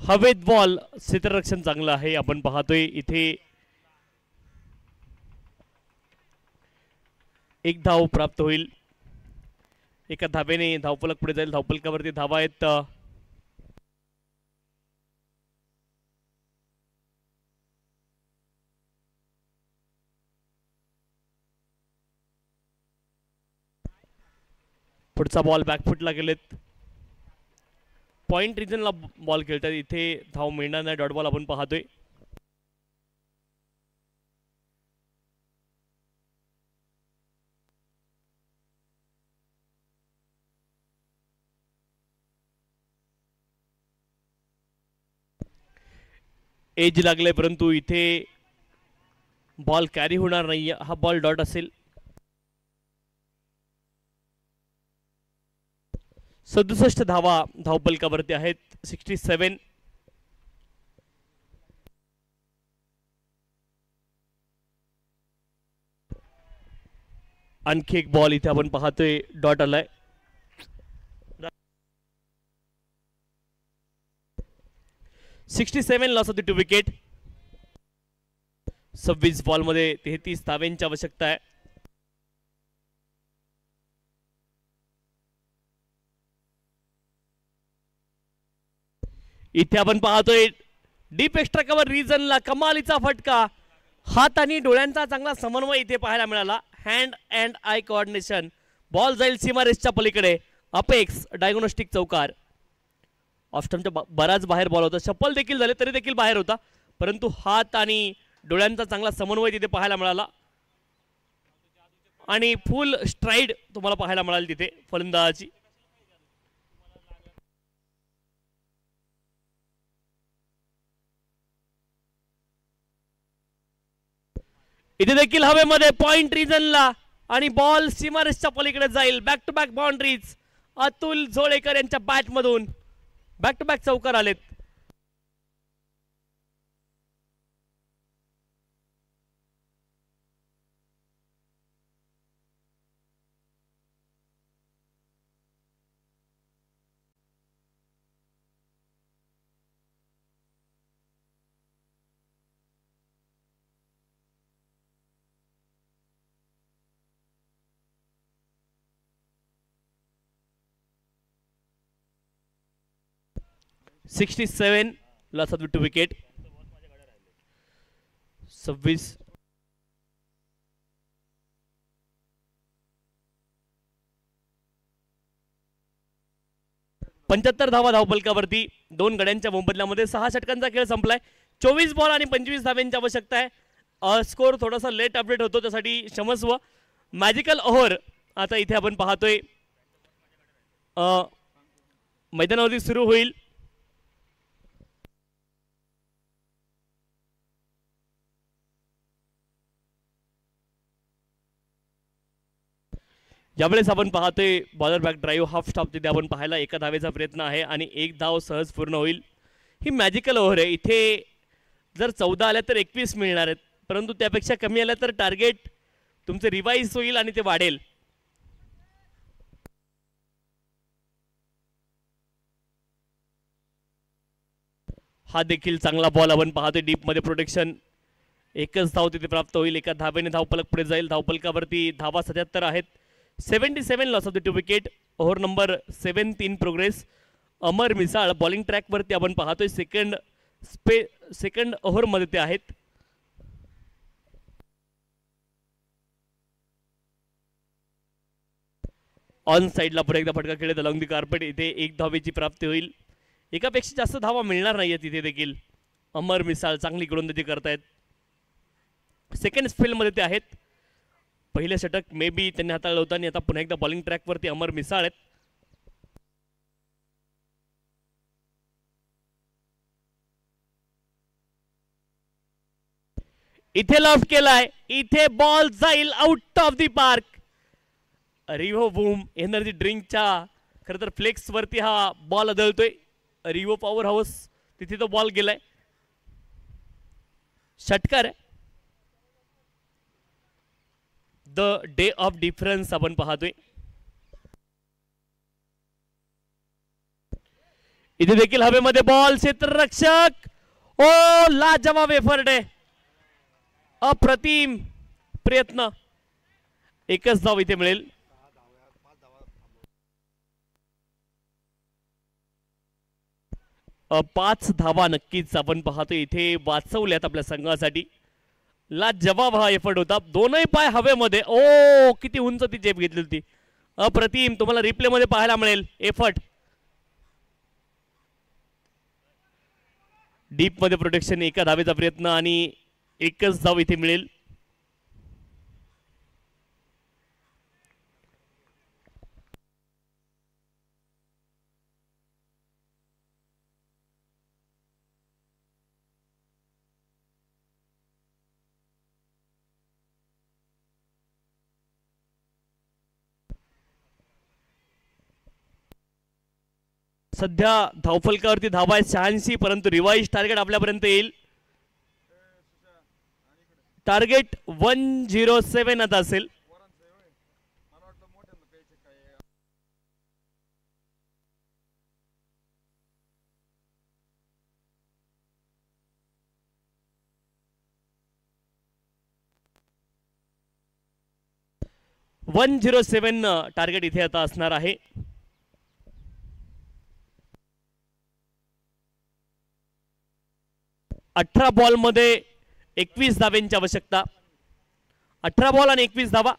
हवेत बॉल, क्षेत्ररक्षण चांगलं आहे आपण पाहतोय इथे। एक धाव प्राप्त होईल, एका धावेने धावफलक पुढे जाईल। धावफलकावरती धावा आहेत पुढचा बॉल बॅकफुटला गेलेत। पॉइंट रिजनला बॉल खेळतात, इथे धाव मिळणार नाही। डॉट बॉल आपण पाहतोय। एज लागले परंतु इथे बॉल कॅरी होणार नाही, हा बॉल डॉट असेल। 67 धावा धावफलकावरती आहेत, 67। आणखी एक बॉल इथे आपण पाहतोय डॉट आलाय। 67 loss of the 2 wicket. 26 ball मध्ये 33 धावांची आवश्यकता आहे। इथे आपण पाहतोय डीप एक्स्ट्रा कव्हर रिजनला कमालीचा फटका। हात आणि डोळ्यांचा चांगला समन्वय इथे पाहायला मिळाला। Hand and I coordination. Ball जाईल सीमारेषच्या पलीकडे। अपेक्स डायग्नोस्टिक चौकार। ऑफस्टंपच्या बराच बाहेर बॉल होता, शफल देखील झाले तरी देखील बाहेर होता, परंतु हात आणि डोळ्यांचा चांगला समन्वय तिथे पाहायला मिळाला आणि फुल स्ट्राइड तुम्हाला पाहायला मिळाली तिथे फलंदाजाची। इथे देखील हवेमध्ये पॉइंट रिजनला आणि बॉल सीमारेषच्या पलीकडे जाईल। Back to back boundaries Atul Zolekar यांच्या बॅट मधून बॅक टू बॅक चौकार आलेत। Sixty 67 loss of 2 wicket. 26 75 धावा धावफलकावरती। 2 गड्यांच्या मोबदल्यामध्ये 6 षटकांचा खेळ संपलाय। 24 बॉल आणि 25 धावांची आवश्यकता आहे। स्कोर थोडासा लेट अपडेट होतो, त्यासाठी क्षमस्व। मॅजिकल ओव्हर आता इथे आपण पाहतोय मैदानावरती सुरू होईल। यावेळेस आपण पाहतोय bowler back drive half stop तिथे आपण पाहायला एका धावेचा प्रयत्न आहे आणि एक धाव सहज पूर्ण होईल। ही मॅजिकल ओव्हर आहे, इथे जर 14 आल्या तर 21 मिळणार आहेत, परंतु त्यापेक्षा कमी आल्या तर टार्गेट तुमचे रिवाइज होईल आणि ते वाढेल। हा देखील चांगला बॉल आपण पाहतोय डीप मध्ये प्रोटेक्शन। एकच धाव तिथे प्राप्त होईल, एका धावेने धावफलक पुढे जाईल। धावफलकावरती धावा 77 आहेत। 77 loss of the 2 wicket. Over number 7 in progress. Amar Misal bowling track वरती आपण पाहतोय सेकंड ओव्हर मध्ये ते आहेत। ऑन साईडला पुढे एकदा फटका खेळत अलॉंग दी कार्पेट. इथे एक धावेची प्राप्ती होईल. एकापेक्षा जास्त धावा मिळणार नाहीये तिथे देखील. अमर मिसाळ चांगली गोलंदाजी करतायत. सेकंड स्पेलमध्ये ते आहेत. पहिले षटक मे बी त्यांनी हाताळलं होतं आणि आता पुन्हा एकदा बॉलिंग ट्रॅकवरती अमर मिसाळ आहेत. इथे लॉफ्ट केलाय. इथे बॉल जाईल out of the park. Revo boom energy ड्रिंकच्या खरं तर फ्लेक्स वरती हा बॉल आदळतोय. रिव्हो पॉवर हाऊस तिथे तो बॉल गेलाय. षटकार आहे. द डे ऑफ डिफरन्स आपण पाहतोय. इथे देखील हवेमध्ये बॉल. क्षेत्ररक्षक ओ लाजवाब एफर्ट आहे. अप्रतिम प्रयत्न. एकच धाव इथे मिळेल. पाच धावा नक्कीच आपण पाहतो इथे वाचवल्यात आपल्या संघासाठी. लाजवाब हा एफर्ट होता. दोनही पाय हवेमध्ये. ओ किती उंच ती झेप घेतली होती. अप्रतिम. तुम्हाला रिप्ले मध्ये पाहायला मिळेल एफर्ट. डीप मध्ये प्रोटेक्शन. एका धावेचा प्रयत्न आणि एकच धाव इथे मिळेल. सध्या धावफलकावरती धावा आहे 86, परंतु रिवाइज टार्गेट आपल्यापर्यंत येईल. टार्गेट 107 आता असेल. टार्गेट इथे आता असणार आहे. 18 बॉल मध्ये 21 धाव्यांची आवश्यकता. 18 बॉल आणि 21 धावा.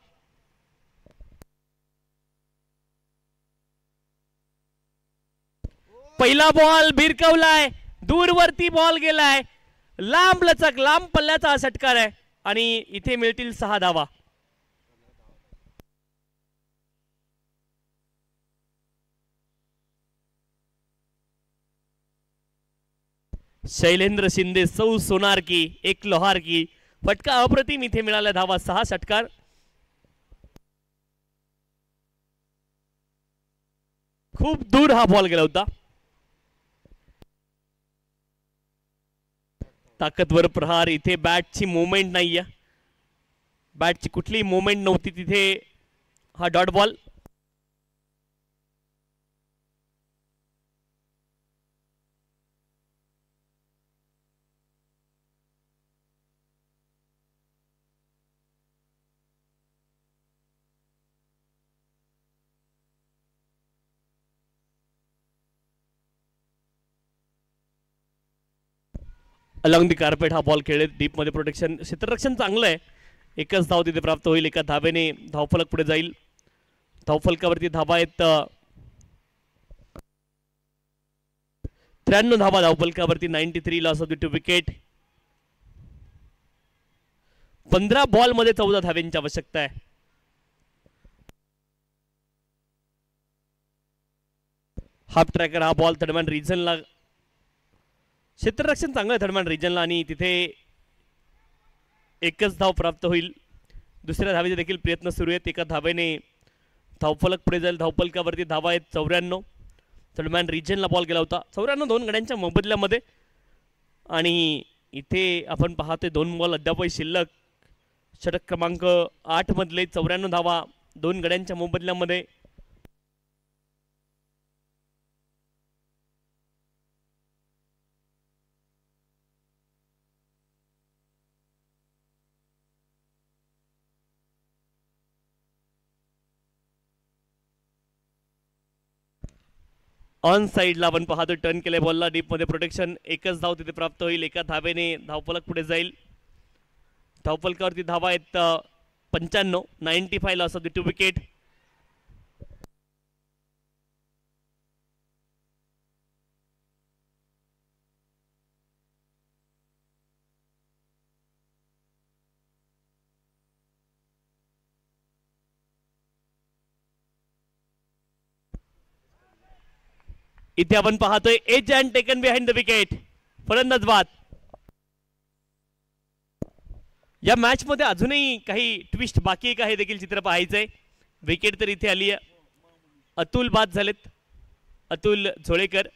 पहिला बॉल भिरकवलाय. दूरवरती बॉल गेलाय. लांब लचक लांब पल्ल्याचा हा षटकार आहे आणि इथे मिळतील 6 धावा. शैलेंद्र शिंदे सौ सोनार की एक लोहार की. फटका अप्रतिम इथे मिळाला. धावा 6. षटकार. खूप दूर हा बॉल गेला होता. ताकदवर प्रहार. इथे बॅटची मुवमेंट नाहीये. बॅटची कुठलीही मुवमेंट नव्हती तिथे. हा dot ball. Along the carpet हा बॉल खेळले. डीप मध्ये प्रोटेक्शन. क्षेत्ररक्षण चांगलं आहे. एकच धाव तिथे प्राप्त होईल. एका धावेने धावफलक पुढे जाईल. धावफलकावरती धावा आहेत 93 धावा धावफलकावरती. 93 loss of the 2 wicket. 15 ball मध्ये 14 धाव्यांची आवश्यकता आहे. हाफ ट्रॅकर हा बॉल थर्डमॅन रिजनला. क्षेत्ररक्षण चांगलं आहे थर्डमॅन रिजनला आणि तिथे एकच धाव प्राप्त होईल. दुसऱ्या धावेचे देखील प्रयत्न सुरू आहेत. एका धावेने धावफलक पुढे जाईल. धावफलकावरती धावा आहेत 94. थर्डमॅन रिजनला बॉल गेला होता. 94 2 गड्यांच्या मोबदल्यामध्ये आणि इथे आपण पाहतोय 2 बॉल अद्यापही शिल्लक. षटक क्रमांक 8 मधले 94 धावा 2 गड्यांच्या मोबदल्यामध्ये. ऑन साईडला आपण पाहतो टर्न केले बॉलला. डीप मध्ये प्रोटेक्शन. एकच धाव तिथे प्राप्त होईल. एका धावेने धावफलक पुढे जाईल. धावफलकावरती धावा आहेत 95. 95 लॉस ऑफ द 2 विकेट. इथे आपण पाहतोय edge and taken behind the wicket, फलंदाज बाद. या मॅच मध्ये अजूनही काही ट्विस्ट बाकी आहे का हे देखील चित्र पाहायचंय. विकेट तर इथे आली आहे, अतुल बाद झालेत, अतुल झोळेकर.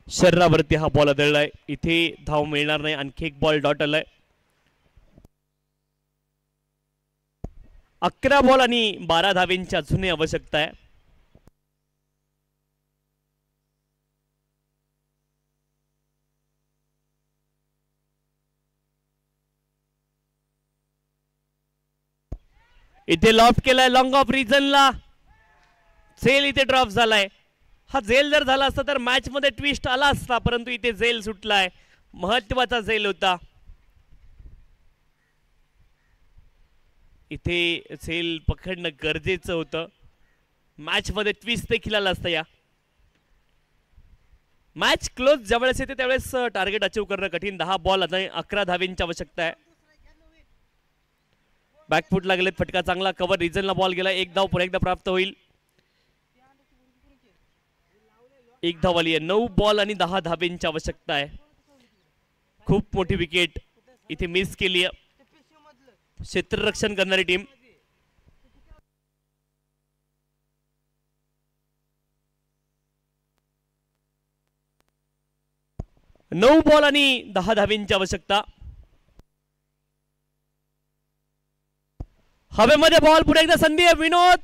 शरीरावरती हा बॉल आदळलाय, इथे धाव मिळणार नाही, आणखी एक बॉल डॉट आलाय. 11 बॉल आणि 12 धावेंची अजूनही आवश्यकता आहे. इथे लॉफ्ट केलाय लॉंग ऑफ रिजनला, झेल इथे ड्रॉप झालाय. हा झेल जर झाला असता तर मॅच मध्ये ट्विस्ट आला असता, परंतु इथे झेल सुटलाय, महत्वाचा झेल होता. इथे झेल पकडणं गरजेचं होतं, मॅच मध्ये ट्विस्ट देखील आला असता. या मॅच क्लोज ज्यावेळेस येते त्यावेळेस टार्गेट अचीव करणं कठीण. 10 बॉल आता 11 धावेंची आवश्यकता आहे. बॅकफूट लागलेत, फटका चांगला, कव्हर रिजनला बॉल गेला, एक धाव पुन्हा एकदा प्राप्त होईल. एक धाव आली आहे. 9 बॉल आणि 10 धावेंची आवश्यकता आहे. खूप मोठी विकेट इथे मिस केली आहे क्षेत्ररक्षण करणारी टीम. नऊ बॉल आणि 10 धावेंची आवश्यकता. हवेमध्ये बॉल, पुढे एकदा संधी आहे विनोद,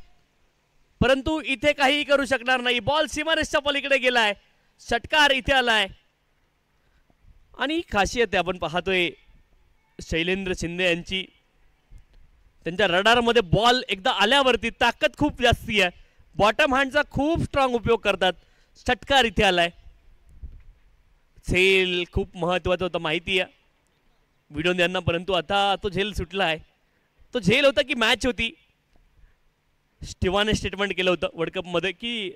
परंतु इथे काही करू शकणार नाही. बॉल सीमारेषच्या पलीकडे गेलाय, षटकार इथे आलाय. आणि खासियत आहे आपण पाहतोय शैलेंद्र शिंदे यांची, त्यांच्या रडारमध्ये बॉल एकदा आल्यावरती ताकद खूप जास्ती आहे, बॉटम हँडचा खूप स्ट्रॉंग उपयोग करतात. षटकार इथे आलाय. झेल खूप महत्वाचा होता माहिती आहे विनोद यांना, परंतु आता तो झेल सुटला आहे. तो झेल होता की मॅच होती. स्टीवाने स्टेटमेंट केलं होतं वर्ल्ड कप मध्ये की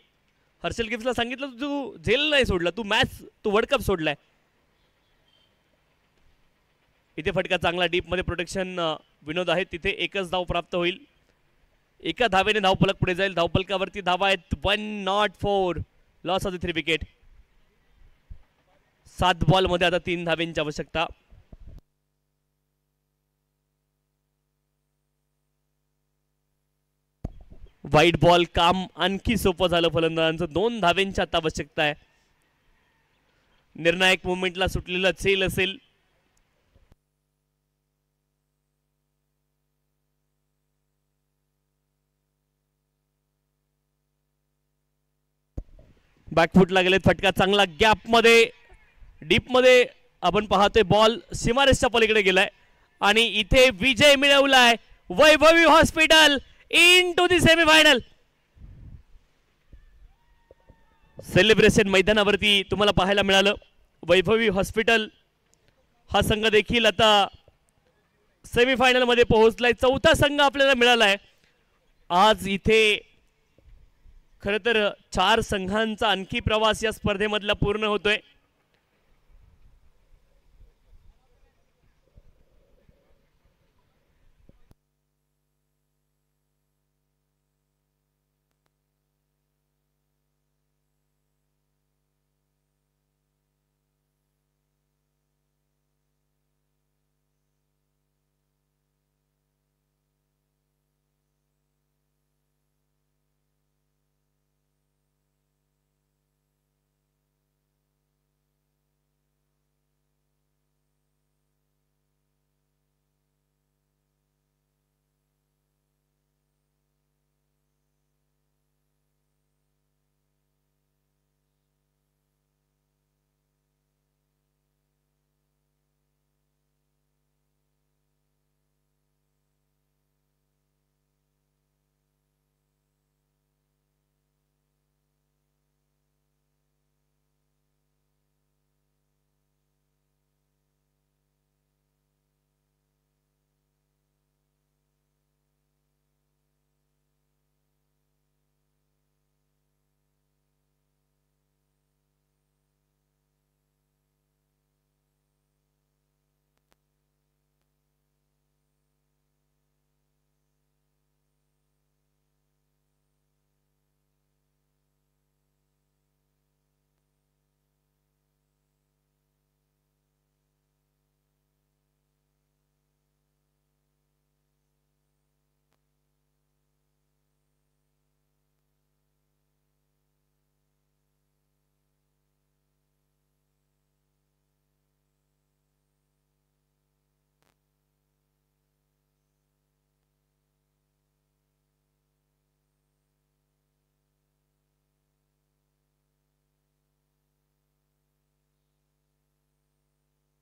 हर्षल गिब्सला सांगितलं तू झेल नाही सोडला, तू मॅच, तू वर्ल्ड कप सोडलाय. इथे फटका चांगला, डीप मध्ये प्रोटेक्शन विनोद आहे, तिथे एकच धाव प्राप्त होईल. एका धावेने धावफलक पुढे जाईल. धावफलकावरती धावा आहेत 104, loss of the 3 wicket. 7 ball मध्ये आता 3 धावेंची आवश्यकता. वाईट बॉल, काम आणखी सोपं झालं फलंदाजांचं. 2 धावेंची आता आवश्यकता आहे. निर्णायक मुवमेंटला सुटलेला झेल असेल. बॅकफूट लागले, फटका चांगला, गॅप मध्ये, डीप मध्ये आपण पाहतोय बॉल सीमारेषच्या पलीकडे गेलाय आणि इथे विजय मिळवलाय Vaibhavi hospital into the semifinal. Celebration मैदानावरती तुम्हाला पाहायला मिळालं. वैभवी हॉस्पिटल हा संघ देखील आता सेमीफायनल मध्ये पोहोचलाय. 4था संघ आपल्याला मिळालाय आज. इथे खरं तर 4 संघांचा आणखी प्रवास या स्पर्धेमधला पूर्ण होतोय.